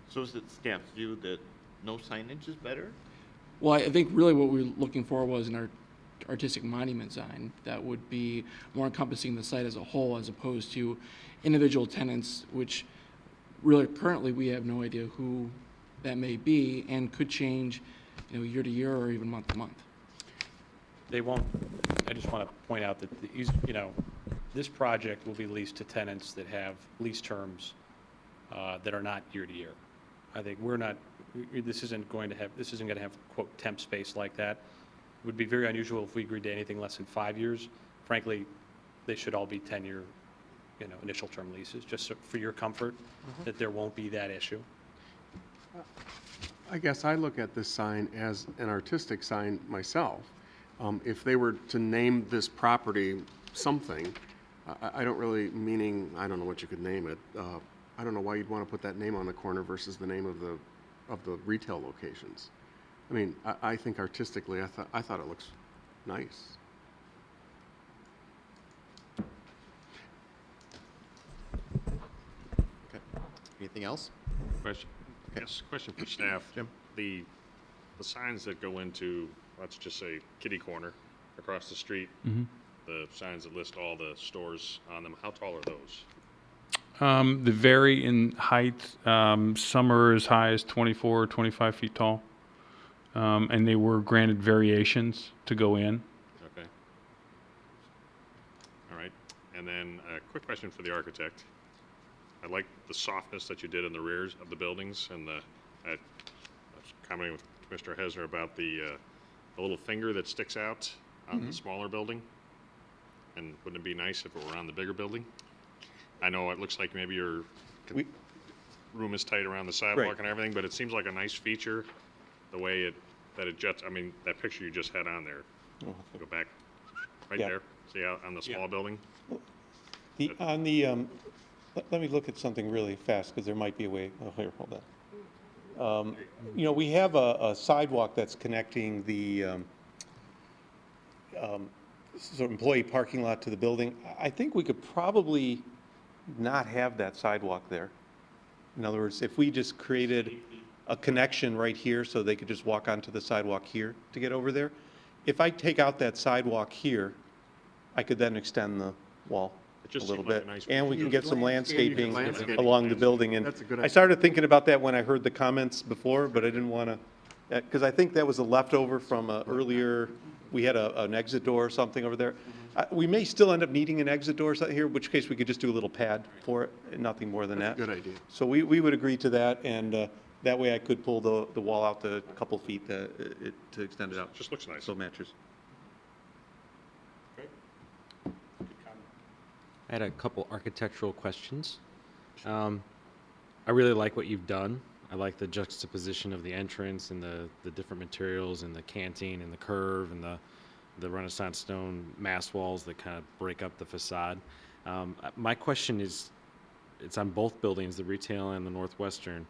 So is it staff's view that no signage is better? Well, I think really what we were looking for was an artistic monument sign that would be more encompassing the site as a whole, as opposed to individual tenants, which really currently we have no idea who that may be and could change, you know, year to year or even month to month. They won't, I just want to point out that, you know, this project will be leased to tenants that have lease terms that are not year to year. I think this isn't going to have, quote, temp space like that. It would be very unusual if we agreed to anything less than 5 years. Frankly, they should all be 10-year, you know, initial term leases, just so, for your comfort, that there won't be that issue. I guess I look at this sign as an artistic sign myself. If they were to name this property something, I don't really, meaning, I don't know what you could name it. I don't know why you'd want to put that name on the corner versus the name of the retail locations. I mean, I think artistically, I thought it looks nice. Okay. Anything else? Question, yes, question for staff. Jim? The signs that go into, let's just say, kitty corner across the street, the signs that list all the stores on them, how tall are those? They vary in height. Some are as high as 24 or 25 feet tall. And they were granted variations to go in. Okay. All right. And then a quick question for the architect. I like the softness that you did in the rears of the buildings, and I was commenting with Mr. Hesner about the little finger that sticks out on the smaller building. And wouldn't it be nice if it were on the bigger building? I know it looks like maybe your room is tight around the sidewalk Right. and everything, but it seems like a nice feature, the way that it juts. I mean, that picture you just had on there. Go back, right Yeah. there. See out on the small building? Let me look at something really fast, because there might be a way, here, hold on. You know, we have a sidewalk that's connecting the sort of employee parking lot to the building, I think we could probably not have that sidewalk there. In other words, if we just created a connection right here so they could just walk onto the sidewalk here to get over there, if I take out that sidewalk here, I could then extend the wall It a just little seemed like a bit. nice And we can get some landscaping Landscaping. along the building. And That's a good I idea. started thinking about that when I heard the comments before, but I didn't want to, because I think that was a leftover from earlier, we had an exit door or something over there. We may still end up needing an exit door here, in which case we could just do a little pad for it, and nothing more than that. Good idea. So we would agree to that, and that way I could pull the wall out the couple feet to extend it out. Just looks nice. So it matches. I had a couple architectural questions. I really like what you've done. I like the juxtaposition of the entrance and the different materials and the canting and the curve and the Renaissance stone mass walls that kind of break up the facade. My question is, it's on both buildings, the retail and the Northwestern,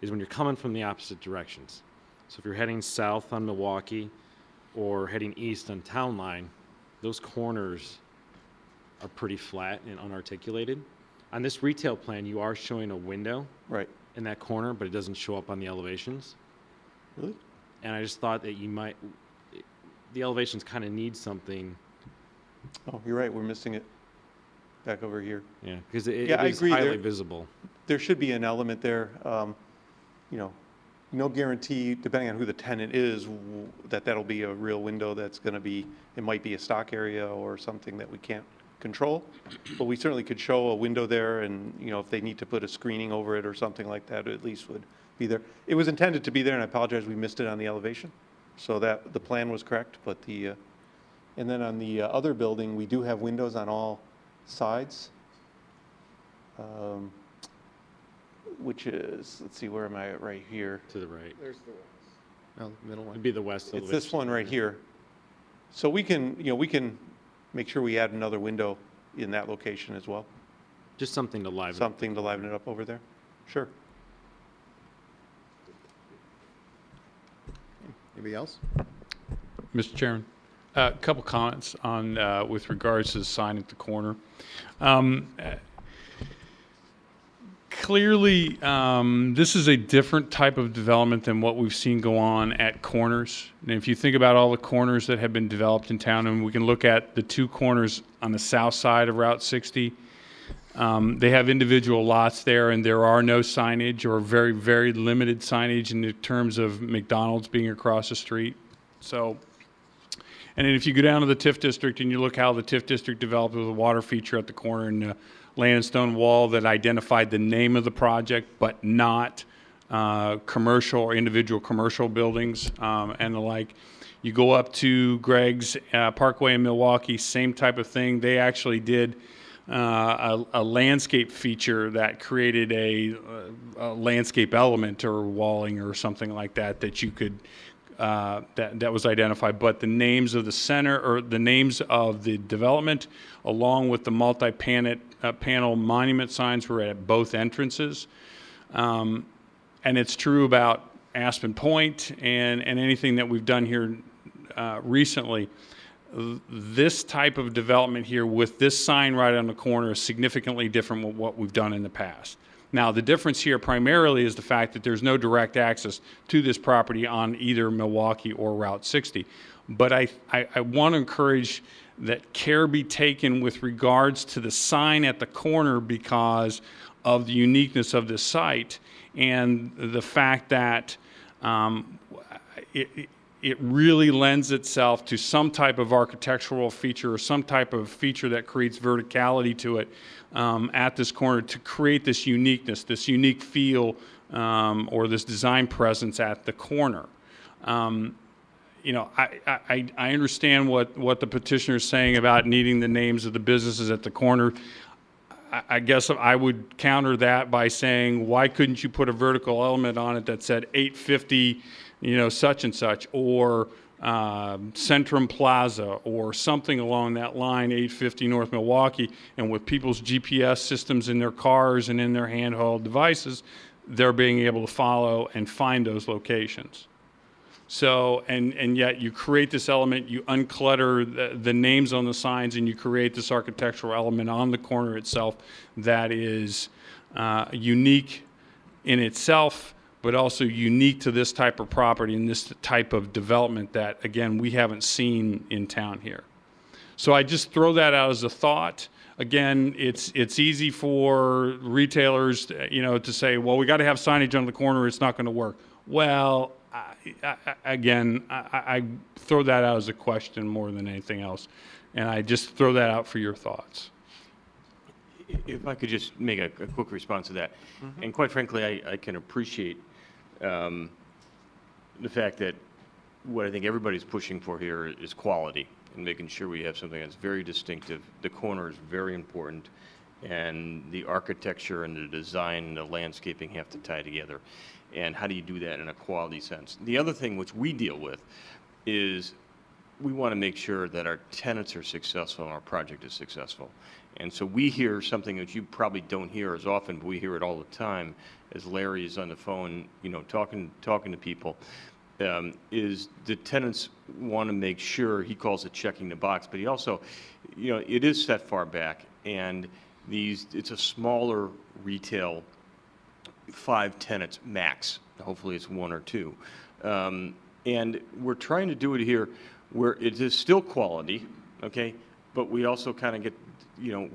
is when you're coming from the opposite directions. So if you're heading south on Milwaukee or heading east on Town Line, those corners are pretty flat and unarticulated. On this retail plan, you are showing a window Right. in that corner, but it doesn't show up on the elevations. Really? And I just thought that the elevations kind of need something, Oh, you're right, we're missing it back over here. because it Yeah, I is agree. highly There- visible. There should be an element there, you know, no guarantee, depending on who the tenant is, that that'll be a real window that's going to be, it might be a stock area or something that we can't control. But we certainly could show a window there, and, you know, if they need to put a screening over it or something like that, it at least would be there. It was intended to be there, and I apologize, we missed it on the elevation. So that, the plan was correct, but and then on the other building, we do have windows on all sides. Which is, let's see, where am I, right here? To the right. No, middle one. It'd be the west It's elevation. this one right here. So we can, you know, we can make sure we add another window in that location as well. Just something to liven. Something to liven it up over there. Sure. Anybody else? Mr. Chairman, a couple comments on, with regards to the sign at the corner. Clearly, this is a different type of development than what we've seen go on at corners. And if you think about all the corners that have been developed in town, and we can look at the two corners on the south side of Route 60, they have individual lots there, and there are no signage or very, very limited signage in terms of McDonald's being across the street. So, and then if you go down to the TIF district and you look how the TIF district developed with a water feature at the corner and the land and stone wall that identified the name of the project, but not commercial or individual commercial buildings and the like. You go up to Greg's Parkway in Milwaukee, same type of thing. They actually did a landscape feature that created a landscape element or walling or something like that that you could that was identified. But the names of the center or the names of the development, along with the multi-panel monument signs, were at both entrances. And it's true about Aspen Point and anything that we've done here recently. This type of development here with this sign right on the corner is significantly different from what we've done in the past. Now, the difference here primarily is the fact that there's no direct access to this property on either Milwaukee or Route 60. But I want to encourage that care be taken with regards to the sign at the corner because of the uniqueness of this site and the fact that it really lends itself to some type of architectural feature or some type of feature that creates verticality to it at this corner to create this uniqueness, this unique feel or this design presence at the corner. You know, I understand what the petitioner is saying about needing the names of the businesses at the corner. I guess I would counter that by saying, why couldn't you put a vertical element on it that said 850, you know, such and such, or Centrum Plaza, or something along that line, 850 North Milwaukee, and with people's GPS systems in their cars and in their handheld devices, they're being able to follow and find those locations. So, and yet you create this element, you unclutter the names on the signs, and you create this architectural element on the corner itself that is unique in itself, but also unique to this type of property and this type of development that, again, we haven't seen in town here. So I just throw that out as a thought. Again, it's easy for retailers, to say, well, we got to have signage on the corner, it's not going to work. Well, I throw that out as a question more than anything else, and I just throw that out for your thoughts. If I could just make a quick response to that. And quite frankly, I can appreciate the fact that what I think everybody's pushing for here is quality and making sure we have something that's very distinctive. The corner is very important, and the architecture and the design and the landscaping have to tie together. And how do you do that in a quality sense? The other thing which we deal with is we want to make sure that our tenants are successful and our project is successful. And so we hear something that you probably don't hear as often, but we hear it all the time as Larry is on the phone, talking to people, is the tenants want to make sure, he calls it checking the box, but he also, it is set far back, and it's a smaller retail, 5 tenants max. Hopefully it's 1 or 2. And we're trying to do it here where it is still quality, okay, but we also kind of get,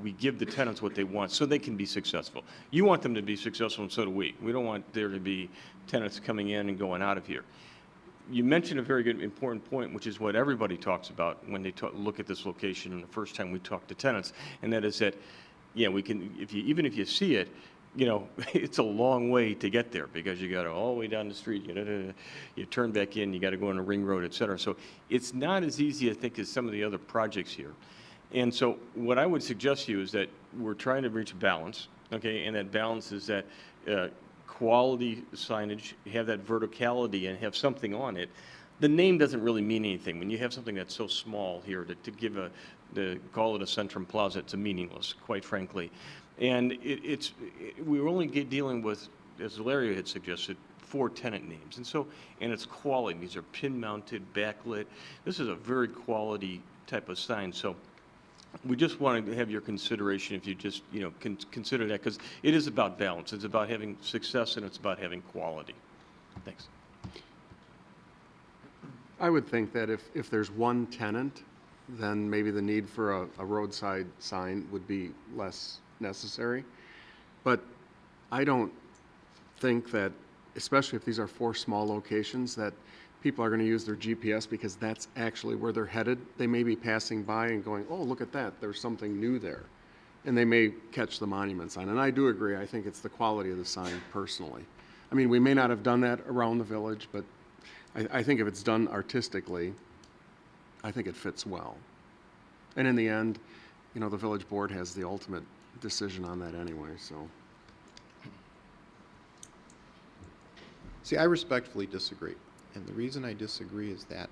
we give the tenants what they want so they can be successful. You want them to be successful, and so do we. We don't want there to be tenants coming in and going out of here. You mentioned a very good, important point, which is what everybody talks about when they look at this location and the first time we talk to tenants, and that is that, we can, even if you see it, it's a long way to get there because you got to all the way down the street, you turn back in, you got to go on a ring road, et cetera. So it's not as easy, I think, as some of the other projects here. And so what I would suggest to you is that we're trying to reach a balance, okay, and that balance is that quality signage, have that verticality and have something on it. The name doesn't really mean anything. When you have something that's so small here, to call it a Centrum Plaza, it's meaningless, quite frankly. And we're only dealing with, as Larry had suggested, 4 tenant names. And it's quality. These are pin-mounted, backlit. This is a very quality type of sign. So we just wanted to have your consideration if you just, consider that, because it is about balance. It's about having success, and it's about having quality. Thanks. I would think that if there's one tenant, then maybe the need for a roadside sign would be less necessary. But I don't think that, especially if these are 4 small locations, that people are going to use their GPS because that's actually where they're headed. They may be passing by and going, oh, look at that, there's something new there. And they may catch the monument sign. And I do agree, I think it's the quality of the sign personally. I mean, we may not have done that around the village, but I think if it's done artistically, I think it fits well. And in the end, the village board has the ultimate decision on that anyway, so. See, I respectfully disagree. And the reason I disagree is that,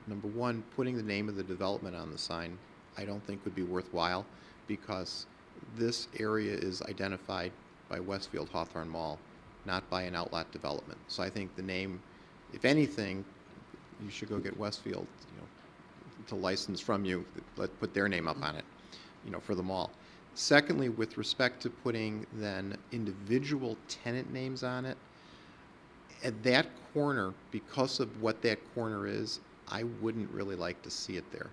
number one, putting the name of the development on the sign, I don't think would be worthwhile because this area is identified by Westfield Hawthorne Mall, not by an outlet development. So I think the name, if anything, you should go get Westfield, to license from you, put their name up on it, for the mall. Secondly, with respect to putting then individual tenant names on it, at that corner, because of what that corner is, I wouldn't really like to see it there.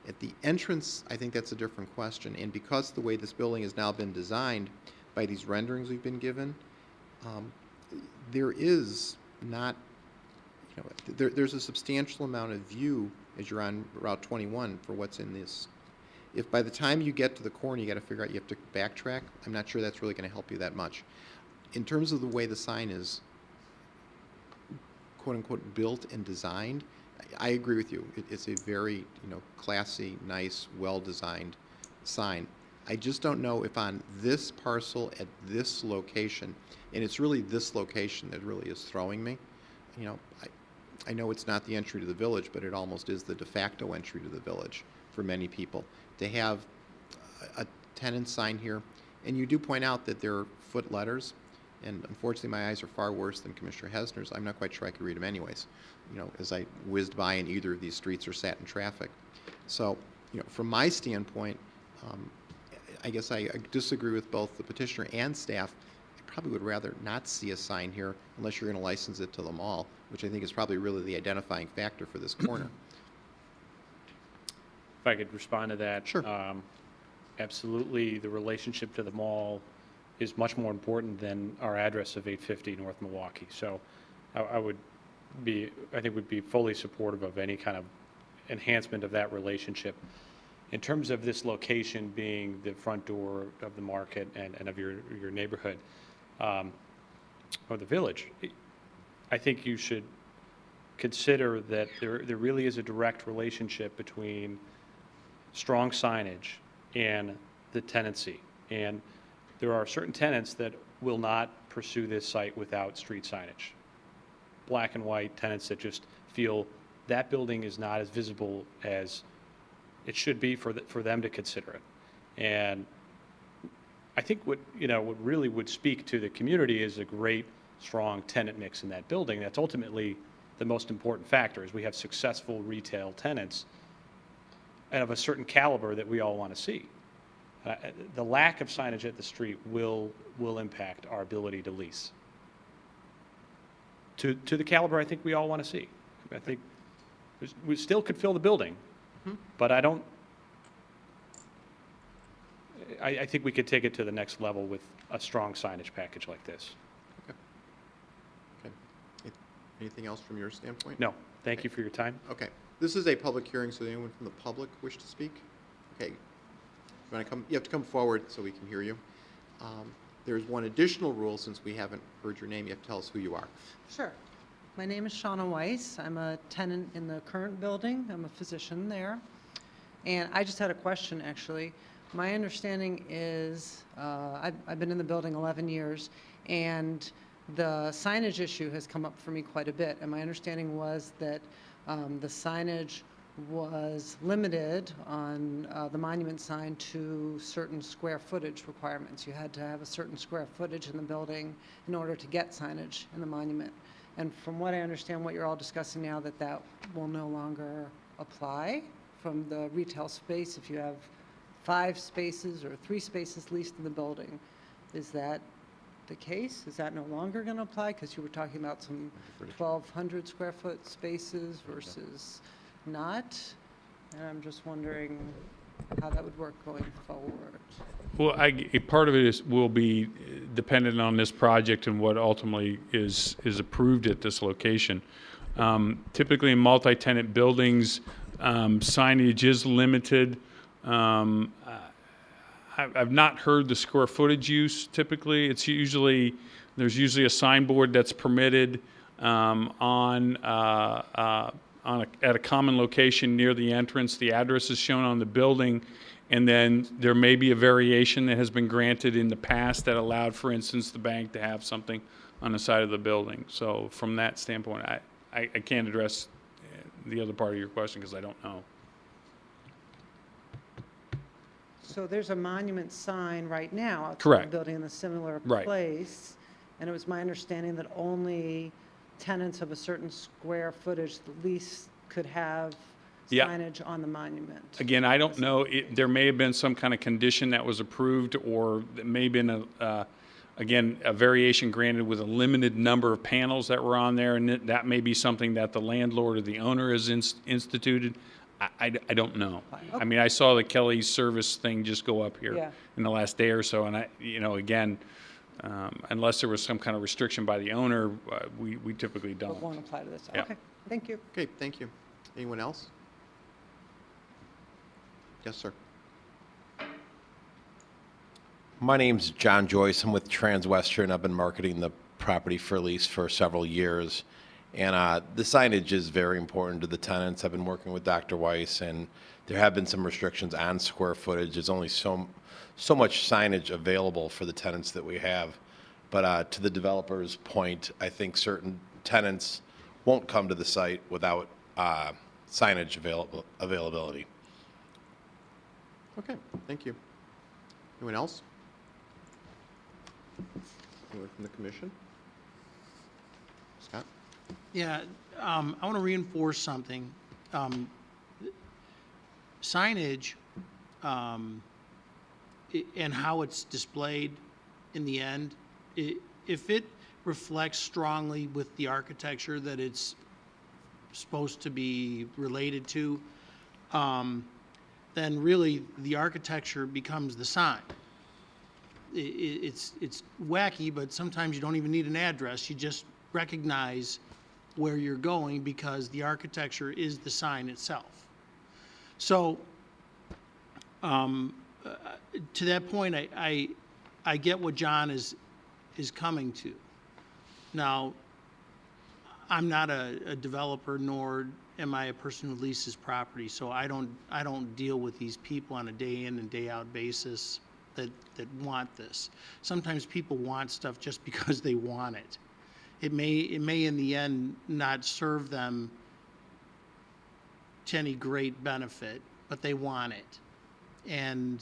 At the entrance, I think that's a different question, and because the way this building has now been designed by these renderings we've been given, there is not, there's a substantial amount of view as you're on Route 21 for what's in this. If by the time you get to the corner, you got to figure out you have to backtrack, I'm not sure that's really going to help you that much. In terms of the way the sign is quote-unquote built and designed, I agree with you. It's a very, classy, nice, well-designed sign. I just don't know if on this parcel at this location, and it's really this location that really is throwing me. I know it's not the entry to the village, but it almost is the de facto entry to the village for many people. To have a tenant sign here, and you do point out that there are foot letters. and unfortunately my eyes are far worse than Commissioner Hesner's. I'm not quite sure I could read them anyways, as I whizzed by in either of these streets or sat in traffic. So, from my standpoint, I guess I disagree with both the petitioner and staff. I probably would rather not see a sign here unless you're going to license it to the mall, which I think is probably really the identifying factor for this corner. If I could respond to that. Sure. Absolutely, the relationship to the mall is much more important than our address of 850 North Milwaukee. So I think would be fully supportive of any kind of enhancement of that relationship. In terms of this location being the front door of the market and of your neighborhood, or the village, I think you should consider that there really is a direct relationship between strong signage and the tenancy. And there are certain tenants that will not pursue this site without street signage. Black and white tenants that just feel that building is not as visible as it should be for them to consider it. And I think what really would speak to the community is a great, strong tenant mix in that building. That's ultimately the most important factor, is we have successful retail tenants and of a certain caliber that we all want to see. The lack of signage at the street will impact our ability to lease to the caliber I think we all want to see. I think we still could fill the building, but I think we could take it to the next level with a strong signage package like this. Okay. Anything else from your standpoint? No, thank you for your time. Okay. This is a public hearing, so anyone from the public wish to speak? Okay. You have to come forward so we can hear you. There's one additional rule, since we haven't heard your name. You have to tell us who you are. Sure. My name is Shauna Weiss. I'm a tenant in the current building. I'm a physician there. And I just had a question, actually. My understanding is, I've been in the building 11 years, and the signage issue has come up for me quite a bit. And my understanding was that the signage was limited on the monument sign to certain square footage requirements. You had to have a certain square footage in the building in order to get signage in the monument. And from what I understand, what you're all discussing now, that will no longer apply from the retail space if you have 5 spaces or 3 spaces leased in the building. Is that the case? Is that no longer going to apply? Because you were talking about some 1,200 square foot spaces versus not. And I'm just wondering how that would work going forward. Well, a part of it will be dependent on this project and what ultimately is approved at this location. Typically in multi-tenant buildings, signage is limited. I've not heard the square footage use typically. There's usually a signboard that's permitted at a common location near the entrance. The address is shown on the building, and then there may be a variation that has been granted in the past that allowed, for instance, the bank to have something on the side of the building. So from that standpoint, I can't address the other part of your question because I don't know. So there's a monument sign right now outside Correct. the building in a similar Right. place, and it was my understanding that only tenants of a certain square footage at least could have Yeah. signage on the monument. Again, I don't know. There may have been some kind of condition that was approved, or there may have been a variation granted with a limited number of panels that were on there, and that may be something that the landlord or the owner has instituted. I don't know. I mean, I saw the Kelly's service thing just go up here Yeah. in the last day or so, and unless there was some kind of restriction by the owner, we typically But don't. won't apply to this. Yeah. Okay, thank you. Okay, thank you. Anyone else? Yes, sir. My name's John Joyce. I'm with Transwestern. I've been marketing the property for lease for several years. And the signage is very important to the tenants. I've been working with Dr. Weiss, and there have been some restrictions on square footage. There's only so much signage available for the tenants that we have. But to the developer's point, I think certain tenants won't come to the site without signage availability. Okay, thank you. Anyone else? Anyone from the commission? Scott? Yeah, I want to reinforce something. Signage and how it's displayed in the end, if it reflects strongly with the architecture that it's supposed to be related to, then really the architecture becomes the sign. It's wacky, but sometimes you don't even need an address. You just recognize where you're going because the architecture is the sign itself. So, to that point, I get what John is coming to. Now, I'm not a developer, nor am I a person who leases property, so I don't deal with these people on a day in and day out basis that want this. Sometimes people want stuff just because they want it. It may in the end not serve them to any great benefit, but they want it. And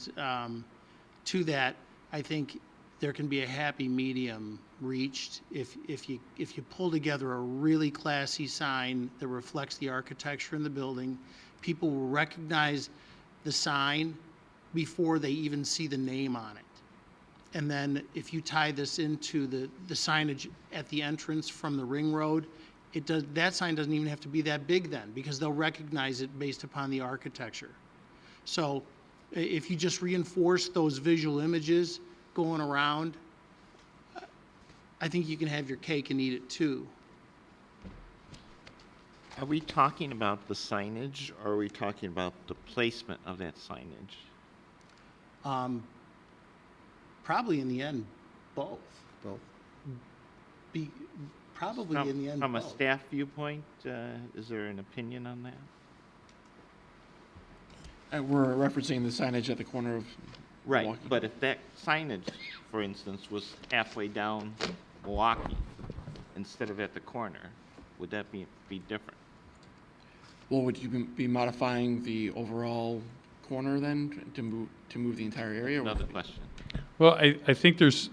to that, I think there can be a happy medium reached if you pull together a really classy sign that reflects the architecture in the building. People will recognize the sign before they even see the name on it. And then if you tie this into the signage at the entrance from the ring road, that sign doesn't even have to be that big then, because they'll recognize it based upon the architecture. So if you just reinforce those visual images going around, I think you can have your cake and eat it too. Are we talking about the signage, or are we talking about the placement of that signage? Probably in the end, both. Both. Probably in the end, From a both. staff viewpoint, is there an opinion on that? We're referencing the signage at the corner of Right, Milwaukee. but if that signage, for instance, was halfway down Milwaukee instead of at the corner, would that be different? Well, would you be modifying the overall corner then to move the entire area? Another question. Well, I think there's,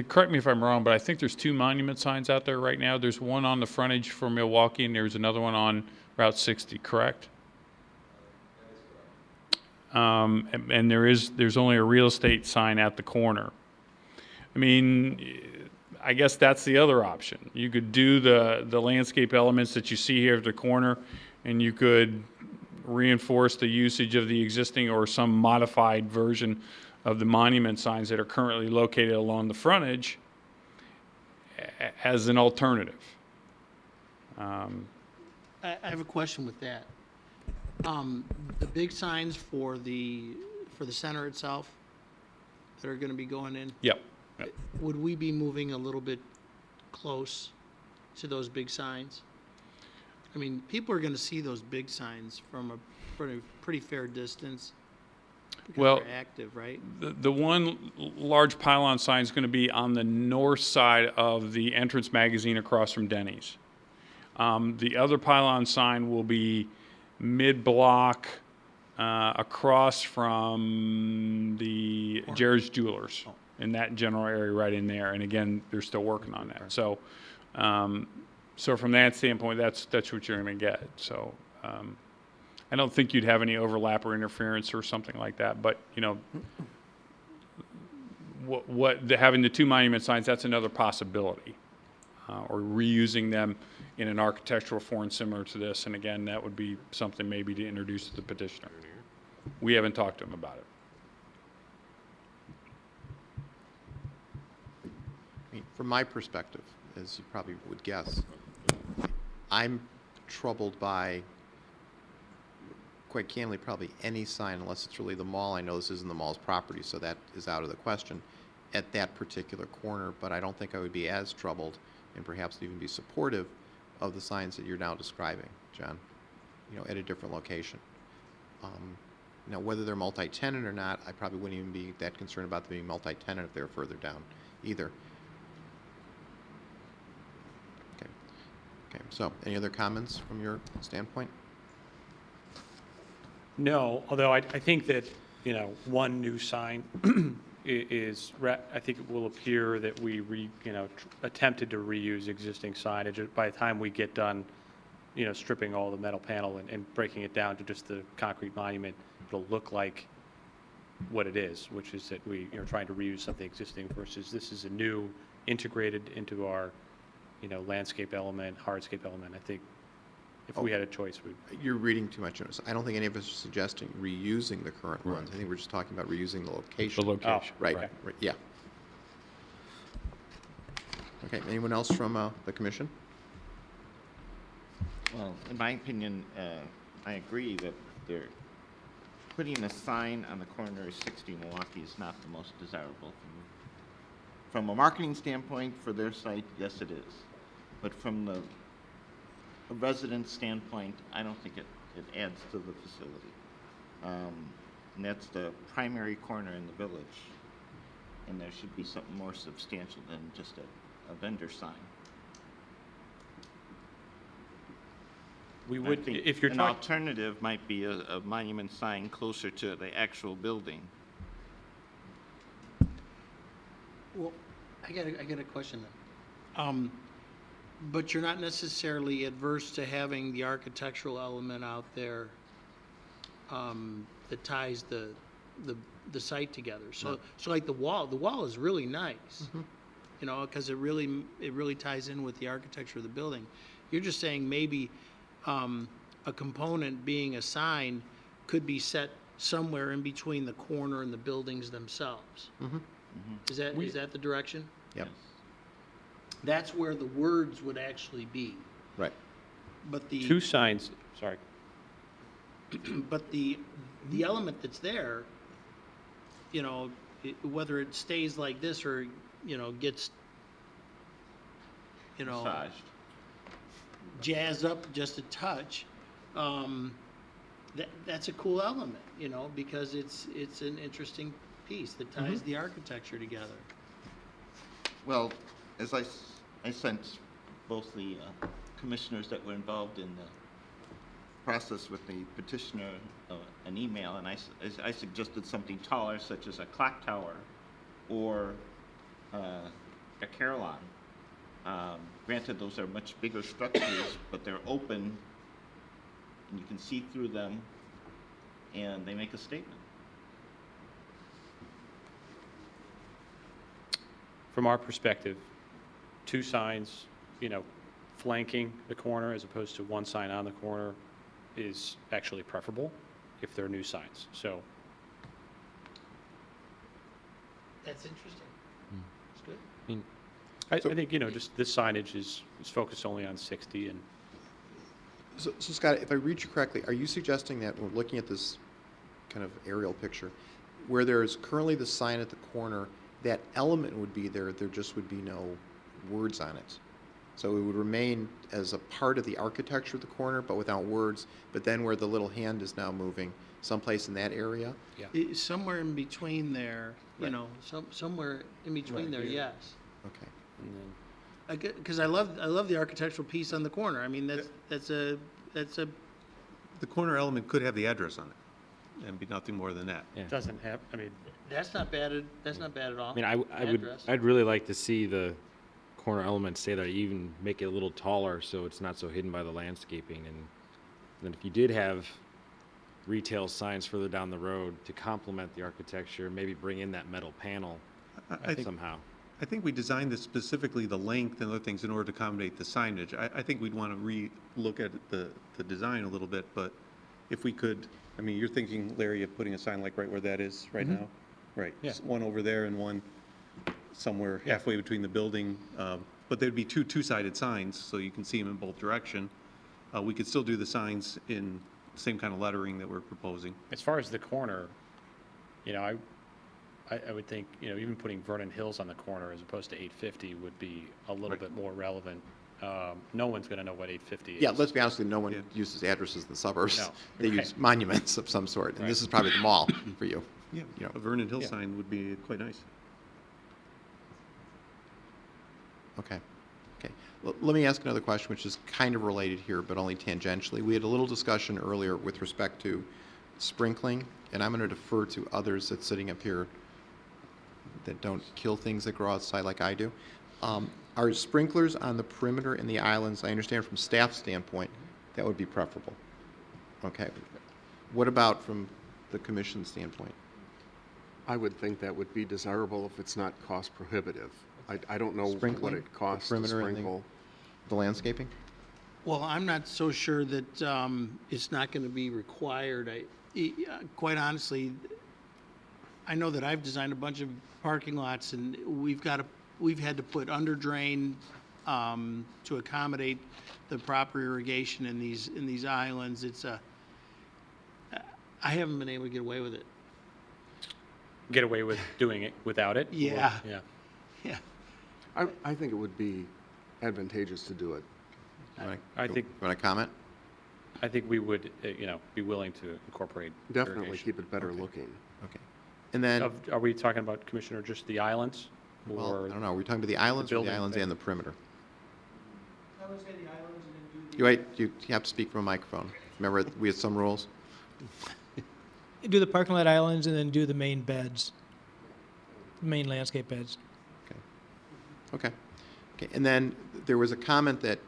correct me if I'm wrong, but I think there's 2 monument signs out there right now. There's one on the frontage for Milwaukee, and there's another one on Route 60, correct? And there's only a real estate sign at the corner. I mean, I guess that's the other option. You could do the landscape elements that you see here at the corner, and you could reinforce the usage of the existing or some modified version of the monument signs that are currently located along the frontage as an alternative. I have a question with that. The big signs for the center itself that are going to be going in, Yep. would we be moving a little bit close to those big signs? I mean, people are going to see those big signs from a pretty fair distance because Well, they're active, right? The one large pylon sign is going to be on the north side of the entrance magazine across from Denny's. The other pylon sign will be mid-block across from the Jared's Jewelers in that general area right in there. And again, they're still working on that. So, so from that standpoint, that's what you're going to get. So I don't think you'd have any overlap or interference or something like that. But, you know, having the 2 monument signs, that's another possibility. Or reusing them in an architectural form similar to this. And again, that would be something maybe to introduce to the petitioner. We haven't talked to him about it. I mean, from my perspective, as you probably would guess, I'm troubled by, quite candidly, probably any sign, unless it's really the mall. I know this isn't the mall's property, so that is out of the question, at that particular corner. But I don't think I would be as troubled, and perhaps even be supportive of the signs that you're now describing, John, you know, at a different location. Now, whether they're multi-tenant or not, I probably wouldn't even be that concerned about them being multi-tenant if they're further down either. Okay, so any other comments from your standpoint? No, although I think that, you know, one new sign, I think it will appear that we attempted to reuse existing signage. By the time we get done, stripping all the metal panel and breaking it down to just the concrete monument, it'll look like what it is, which is that we are trying to reuse something existing versus this is a new integrated into our, landscape element, hardscape element. I think if we had a choice, we'd. You're reading too much into this. I don't think any of us are suggesting reusing the current ones. I think we're just talking about reusing the location. The location. Right, Okay. right, yeah. Okay, anyone else from the commission? Well, in my opinion, I agree that putting a sign on the corner of 60 Milwaukee is not the most desirable thing. From a marketing standpoint for their site, yes, it is. But from a resident standpoint, I don't think it adds to the facility. And that's the primary corner in the village. And there should be something more substantial than just a vendor sign. We I would, think if you're an talking. alternative might be a monument sign closer to the actual building. Well, I got a question then. But you're not necessarily adverse to having the architectural element out there that ties the site together. So like the wall is really nice, because it really ties in with the architecture of the building. You're just saying maybe a component being a sign could be set somewhere in between the corner and the buildings themselves. Is that the direction? Yep. That's where the words would actually be. Right. But the Two signs, sorry. but the element that's there, whether it stays like this or gets Massaged. jazzed up just a touch, that's a cool element, because it's an interesting piece that ties the architecture together. Well, as I sent both the commissioners that were involved in the process with the petitioner an email, and I suggested something taller, such as a clock tower or a carillon. Granted, those are much bigger structures, but they're open, and you can see through them, and they make a statement. From our perspective, two signs, flanking the corner as opposed to one sign on the corner is actually preferable if they're new signs. So That's interesting. That's good. I think, just this signage is focused only on 60 and So Scott, if I read you correctly, are you suggesting that we're looking at this kind of aerial picture, where there is currently the sign at the corner, that element would be there just would be no words on it? So it would remain as a part of the architecture of the corner, but without words, but then where the little hand is now moving, someplace in that area? Somewhere in between there, somewhere in between there, yes. Okay. Because I love the architectural piece on the corner. I mean, that's a. The corner element could have the address on it and be nothing more than that. it doesn't have, That's not bad. That's not bad at all. I'd really like to see the corner element stay there, even make it a little taller so it's not so hidden by the landscaping. And then if you did have retail signs further down the road to complement the architecture, maybe bring in that metal panel somehow. I think we designed this specifically, the length and other things, in order to accommodate the signage. I think we'd want to re-look at the design a little bit, but if we could, you're thinking, Larry, of putting a sign like right where that is right now? Right. Yeah. One over there and one somewhere halfway between the building. But there'd be two-sided signs, so you can see them in both direction. We could still do the signs in the same kind of lettering that we're proposing. as far as the corner, I would think, even putting Vernon Hills on the corner as opposed to 850 would be a little bit more relevant. No one's going to know what 850 is. Yeah, let's be honest with you, no one uses addresses in the suburbs. No. They Right. use monuments of some sort, and Right. this is probably the mall for you. Yeah, You know, a Vernon Hill yeah. sign would be quite nice. Okay. Okay. Let me ask another question, which is kind of related here, but only tangentially. We had a little discussion earlier with respect to sprinkling, and I'm going to defer to others that's sitting up here that don't kill things that grow outside like I do. Are sprinklers on the perimeter and the islands, I understand from staff standpoint, that would be preferable. Okay. What about from the commission standpoint? I would think that would be desirable if it's not cost prohibitive. I don't know what Sprinkling, it costs the to perimeter and sprinkle. the landscaping? Well, I'm not so sure that it's not going to be required. Quite honestly, I know that I've designed a bunch of parking lots, and we've had to put under drain to accommodate the proper irrigation in these islands. I haven't been able to get away with it. Get away with doing it without it? Yeah. Yeah. Yeah. I think it would be advantageous to do it. I think, Want to comment? I think we would, be willing to incorporate Definitely irrigation. keep it better looking. Okay. And then, Are we talking about, Commissioner, just the islands? well, Or I don't know, are we talking about the islands or the building islands thing? and the perimeter? I would say the islands and then You wait, you have to speak from a microphone. Remember, we had some rules? do the parking lot islands and then do the main beds, main landscape beds. Okay. Okay, and then there was a comment that,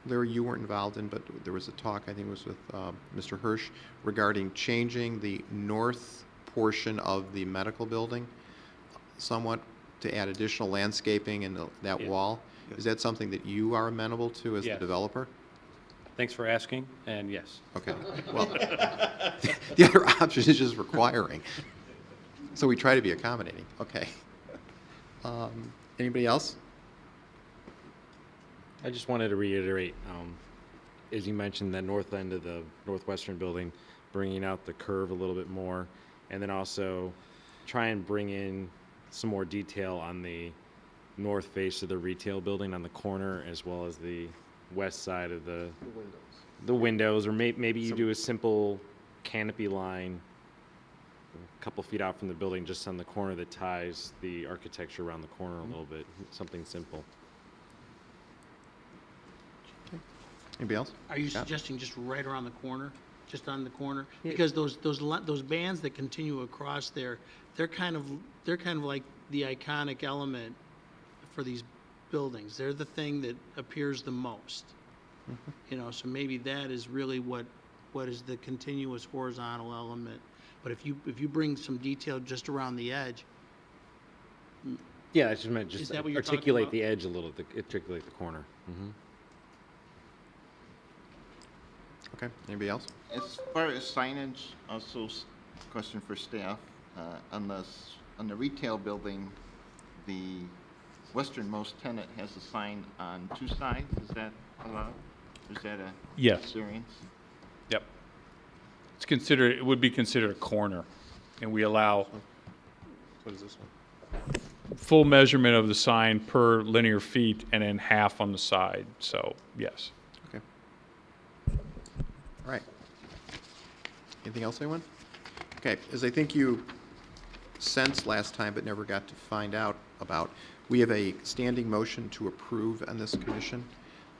Larry, you weren't involved in, but there was a talk, I think it was with Mr. Hirsch, regarding changing the north portion of the medical building somewhat to add additional landscaping in that Yeah. wall. Is that something that you are amenable to as the Yes. developer? Thanks for asking, and yes. Okay, well, the other option is just requiring. So we try to be accommodating, okay. Anybody else? I just wanted to reiterate, as you mentioned, that north end of the northwestern building, bringing out the curve a little bit more, and then also try and bring in some more detail on the north face of the retail building on the corner, as well as the west side of the windows, or maybe you do a simple canopy line a couple feet out from the building, just on the corner that ties the architecture around the corner a little bit, something simple. Anybody else? Are you suggesting just right around the corner, just on the corner? Because those bands that continue across there, they're kind of like the iconic element for these buildings. They're the thing that appears the most. So maybe that is really what is the continuous horizontal element. But if you bring some detail just around the edge, Yeah, I just meant Is just that what you're talking articulate about? the edge a little, articulate the corner. Okay, anybody else? As far as signage, also question for staff, on the retail building, the westernmost tenant has a sign on two sides, is that allowed? Is that a Yes. variance? Yep. It would be considered a corner, and we allow What is this one? full measurement of the sign per linear feet and then half on the side, so, yes. Okay. All right. Anything else, anyone? Okay, as I think you sensed last time but never got to find out about, we have a standing motion to approve on this commission,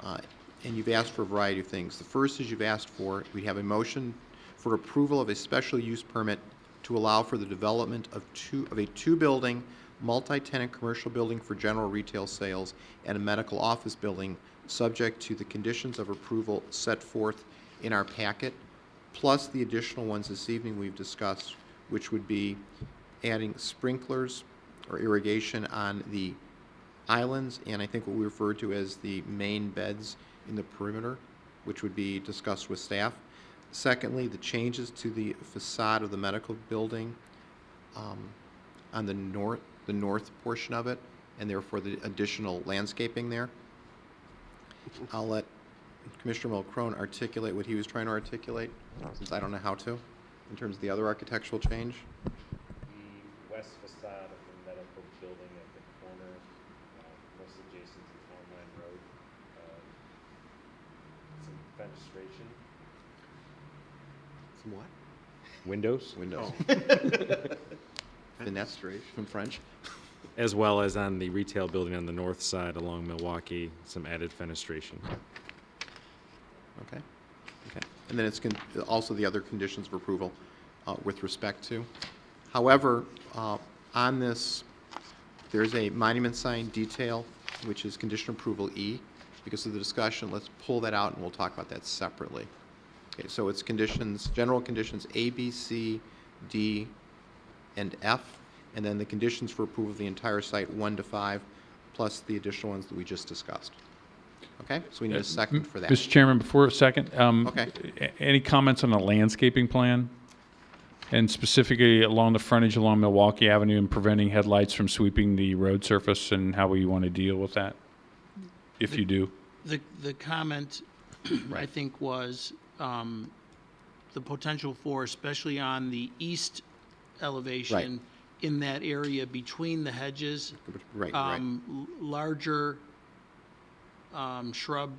and you've asked for a variety of things. The first is you've asked for, we have a motion for approval of a special use permit to allow for the development of a two-building, multi-tenant commercial building for general retail sales and a medical office building, subject to the conditions of approval set forth in our packet, plus the additional ones this evening we've discussed, which would be adding sprinklers or irrigation on the islands, and I think what we refer to as the main beds in the perimeter, which would be discussed with staff. Secondly, the changes to the facade of the medical building on the north portion of it, and therefore the additional landscaping there. I'll let Commissioner Mulcrone articulate what he was trying to articulate, since I don't know how to, in terms of the other architectural change. The west facade of the medical building at the corner, most adjacent to Town Line Road, some fenestration. Some what? Windows? Windows. Finesse from French. As well as on the retail building on the north side along Milwaukee, some added fenestration. Okay. Okay. And then it's also the other conditions of approval with respect to. However, on this There's a monument sign detail, which is condition approval E. Because of the discussion, let's pull that out and we'll talk about that separately. Okay, so it's conditions, general conditions A, B, C, D, and F, and then the conditions for approval of the entire site, 1 to 5, plus the additional ones that we just discussed. Okay, so we need a second for that. Mr. Chairman, before a second, Okay. Any comments on the landscaping plan? And specifically along the frontage along Milwaukee Avenue and preventing headlights from sweeping the road surface and how we want to deal with that, if you do? The comment, I think, was the potential for, especially on the east elevation, in that area between the hedges, Right, larger shrub,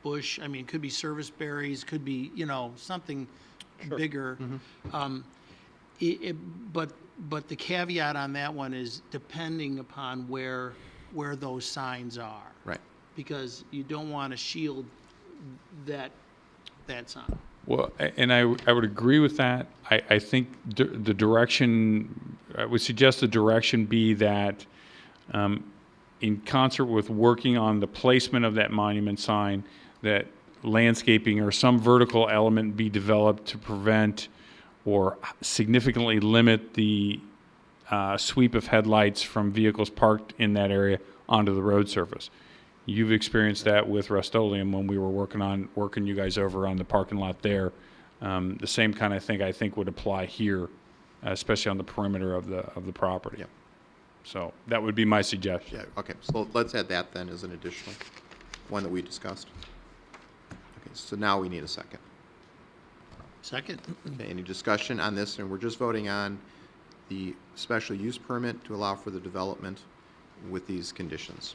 bush, I mean, it could be service berries, could be, something bigger. But the caveat on that one is depending upon where those signs are. Right. Because you don't want to shield that sign. Well, and I would agree with that. I think the direction, I would suggest the direction be that in concert with working on the placement of that monument sign, that landscaping or some vertical element be developed to prevent or significantly limit the sweep of headlights from vehicles parked in that area onto the road surface. You've experienced that with Rust-Oleum when we were working you guys over on the parking lot there. The same kind of thing I think would apply here, especially on the perimeter of the property. Yeah. So that would be my suggestion. Yeah, okay, so let's add that then as an additional one that we discussed. Okay, so now we need a second. Second. Okay, any discussion on this? And we're just voting on the special use permit to allow for the development with these conditions.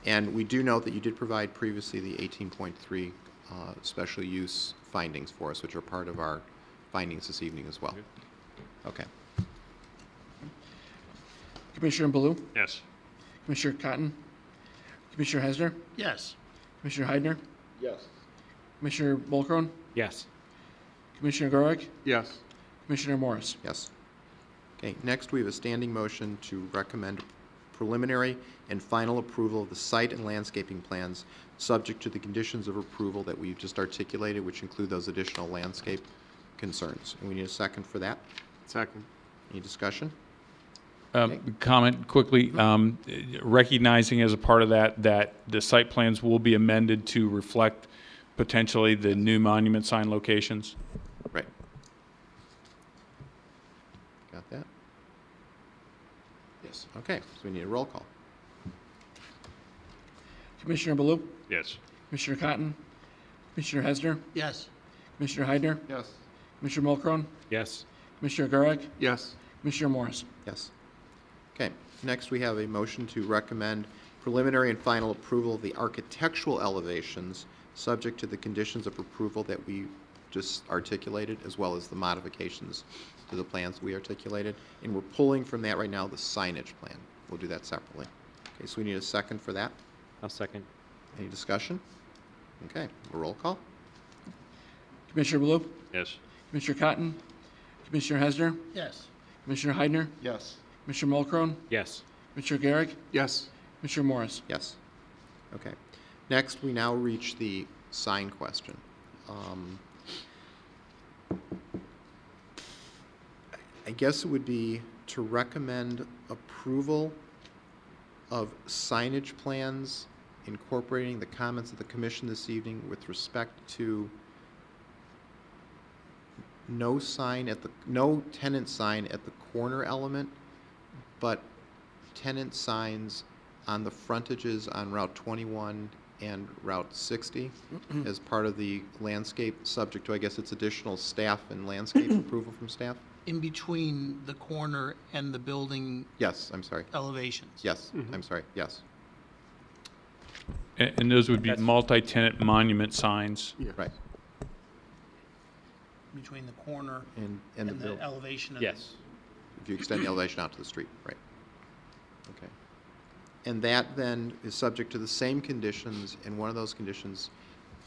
And we do note that you did provide previously the 18.3 special use findings for us, which are part of our findings this evening as well. Okay. Commissioner Baloo? Yes. Commissioner Cotton? Commissioner Hesner? Yes. Commissioner Heidner? Yes. Commissioner Mulcrone? Yes. Commissioner Gorek? Yes. Commissioner Morris? Yes. Okay, next we have a standing motion to recommend preliminary and final approval of the site and landscaping plans, subject to the conditions of approval that we've just articulated, which include those additional landscape concerns. And we need a second for that. Second. Any discussion? Comment quickly, recognizing as a part of that the site plans will be amended to reflect potentially the new monument sign locations. Right. Got that? Yes. Okay, so we need a roll call. Commissioner Baloo? Yes. Commissioner Cotton? Commissioner Hesner? Yes. Commissioner Heidner? Yes. Commissioner Mulcrone? Yes. Commissioner Gorek? Yes. Commissioner Morris? Yes. Okay, next we have a motion to recommend preliminary and final approval of the architectural elevations, subject to the conditions of approval that we just articulated, as well as the modifications to the plans we articulated. And we're pulling from that right now the signage plan. We'll do that separately. Okay, so we need a second for that. I'll second. Any discussion? Okay, a roll call. Commissioner Baloo? Yes. Commissioner Cotton? Commissioner Hesner? Yes. Commissioner Heidner? Yes. Commissioner Mulcrone? Yes. Commissioner Garrick? Yes. Commissioner Morris? Yes. Okay. Next, we now reach the sign question. I guess it would be to recommend approval of signage plans incorporating the comments of the commission this evening with respect to no tenant sign at the corner element, but tenant signs on the frontages on Route 21 and Route 60 as part of the landscape, subject to, I guess, it's additional staff and landscape approval from staff? In between the corner and the building Yes, I'm sorry. elevations. Yes, I'm sorry, yes. And those would be multi-tenant monument signs. Right. Between the corner And and the the building. elevation of Yes. If you extend the elevation out to the street, right. Okay. And that then is subject to the same conditions, and one of those conditions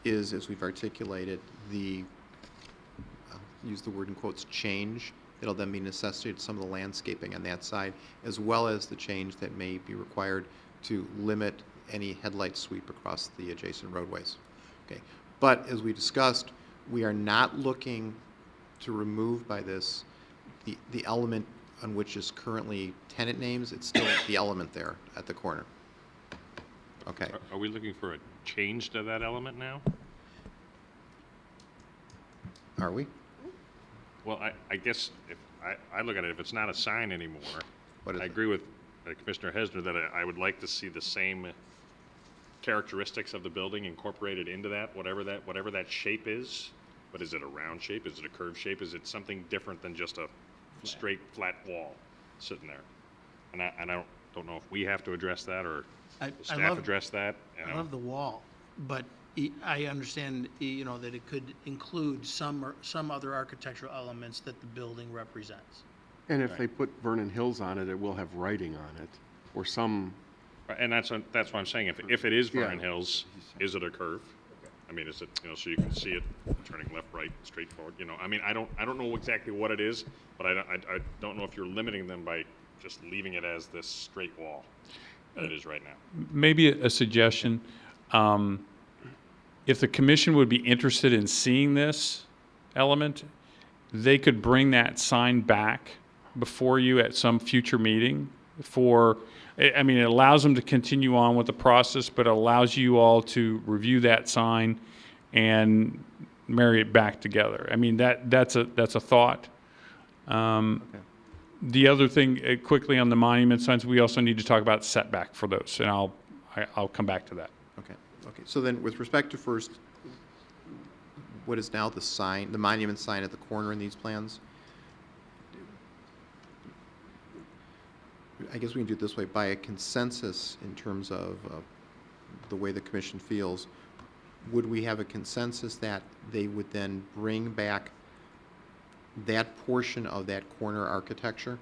is, as we've articulated, the, I'll use the word in quotes, change It'll then be necessitated some of the landscaping on that side, as well as the change that may be required to limit any headlight sweep across the adjacent roadways. Okay. But as we discussed, we are not looking to remove by this the element on which is currently tenant names. It's still the element there at the corner. Okay. Are we looking for a change to that element now? Are we? Well, I guess if I look at it, if it's not a sign anymore, What is I it? agree with Commissioner Hesner that I would like to see the same characteristics of the building incorporated into that, whatever that shape is. But is it a round shape? Is it a curved shape? Is it something different than just a straight, flat wall sitting there? And I don't know if we have to address that or staff address that. You I know? love the wall, but I understand, that it could include some other architectural elements that the building represents. And if they put Vernon Hills on it, it will have writing on it, or some, And that's what I'm saying. If it is Vernon Yeah. Hills, is it a curve? I mean, is it, so you can see it turning left, right, straight forward, I mean, I don't know exactly what it is, but I don't know if you're limiting them by just leaving it as this straight wall that it is right now. Maybe a suggestion, if the commission would be interested in seeing this element, they could bring that sign back before you at some future meeting I mean, it allows them to continue on with the process, but it allows you all to review that sign and marry it back together. I mean, that's a thought. The other thing, quickly on the monument signs, we also need to talk about setback for those, and I'll come back to that. Okay. Okay. So then, with respect to first, what is now the sign, the monument sign at the corner in these plans? I guess we can do it this way, by a consensus in terms of the way the commission feels, would we have a consensus that they would then bring back that portion of that corner architecture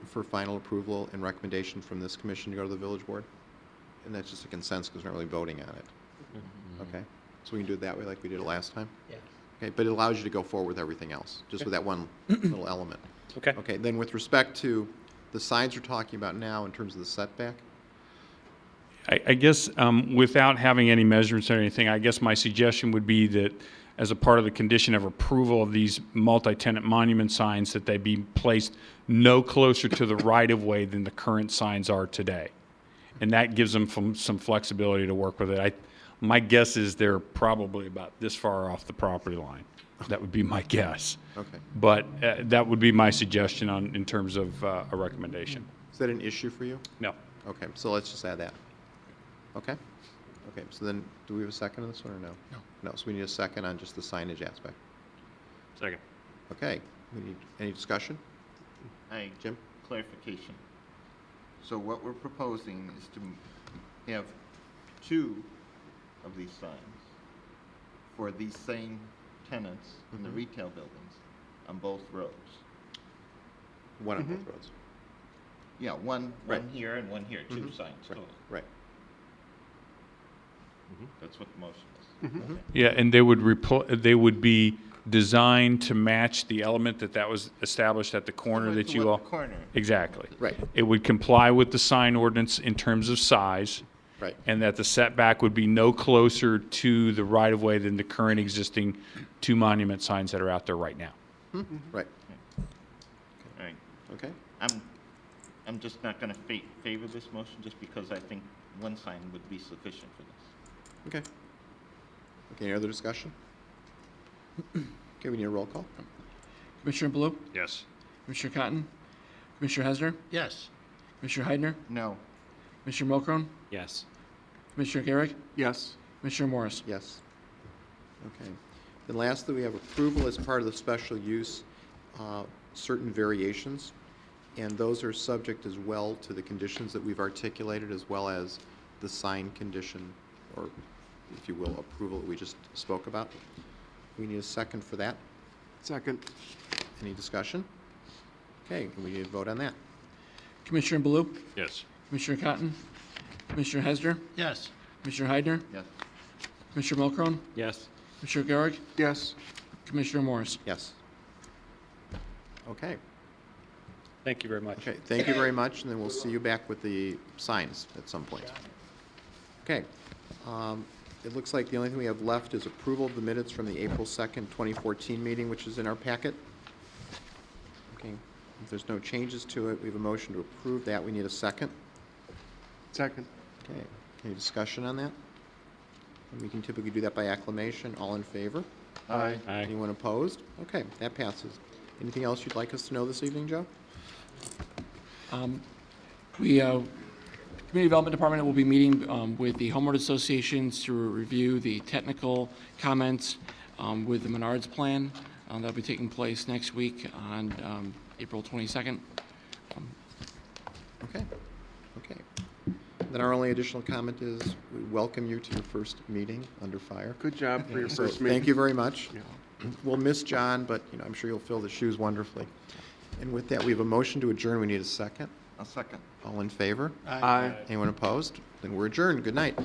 for final approval and recommendation from this commission to go to the village board? And that's just a consensus because we're not really voting on it. Okay? So we can do it that way like we did it last time? Yeah. Okay, but it allows you to go forward with everything else, just with that one little element. Okay. Okay, then with respect to the signs we're talking about now in terms of the setback, I guess without having any measurements or anything, I guess my suggestion would be that as a part of the condition of approval of these multi-tenant monument signs, that they be placed no closer to the right-of-way than the current signs are today. And that gives them some flexibility to work with it. My guess is they're probably about this far off the property line. That would be my guess. okay. But that would be my suggestion in terms of a recommendation. Is that an issue for you? No. Okay, so let's just add that. Okay? Okay, so then, do we have a second on this one or no? No. No, so we need a second on just the signage aspect. Second. Okay, we need, any discussion? Jim? Clarification. So what we're proposing is to have two of these signs for these same tenants in the retail buildings on both roads. One on both roads. Yeah, one Right. here and one here, two signs Right, total. right. That's what the motion is. Okay. Yeah, and they would be designed to match the element that was established at the corner Similar that to you what all. the corner. Exactly. Right. It would comply with the sign ordinance in terms of size. Right. And that the setback would be no closer to the right-of-way than the current existing two monument signs that are out there right now. Right, All right. okay. I'm just not going to favor this motion just because I think one sign would be sufficient for this. Okay. Okay, any other discussion? Okay, we need a roll call. Commissioner Blue? Yes. Commissioner Cotton? Commissioner Hesner? Yes. Commissioner Heidner? No. Commissioner Mulchrone? Yes. Commissioner Garrick? yes. Commissioner Morris? Yes. Okay. Then lastly, we have approval as part of the special use, certain variations. And those are subject as well to the conditions that we've articulated, as well as the sign condition, or if you will, approval that we just spoke about. We need a second for that. Second, Any discussion? Okay, we need to vote on that. Commissioner Blue? Yes. Commissioner Cotton? Commissioner Hesner? Yes. Commissioner Heidner? Yes. Commissioner Mulchrone? Yes. Commissioner Garrick? yes. Commissioner Morris? Yes. Okay. Thank you very much. Okay, thank you very much, and then we'll see you back with the signs at some point. Okay. It looks like the only thing we have left is approval of the minutes from the April 2nd, 2014 meeting, which is in our packet. Okay, if there's no changes to it, we have a motion to approve that. We need a second. Second. Okay, any discussion on that? And we can typically do that by acclamation. All in favor? Aye. Aye. Anyone opposed? Okay, that passes. Anything else you'd like us to know this evening, Joe? Community Development Department will be meeting with the homeowner associations to review the technical comments with the Menards plan. That'll be taking place next week on April 22nd. Okay, okay. Then our only additional comment is we welcome you to your first meeting under fire. Good job for your So, first meeting. thank you very much. We'll miss John, but I'm sure you'll fill the shoes wonderfully. And with that, we have a motion to adjourn. We need a second. A second. All in favor? Aye. Anyone opposed? Then we're adjourned. Good night.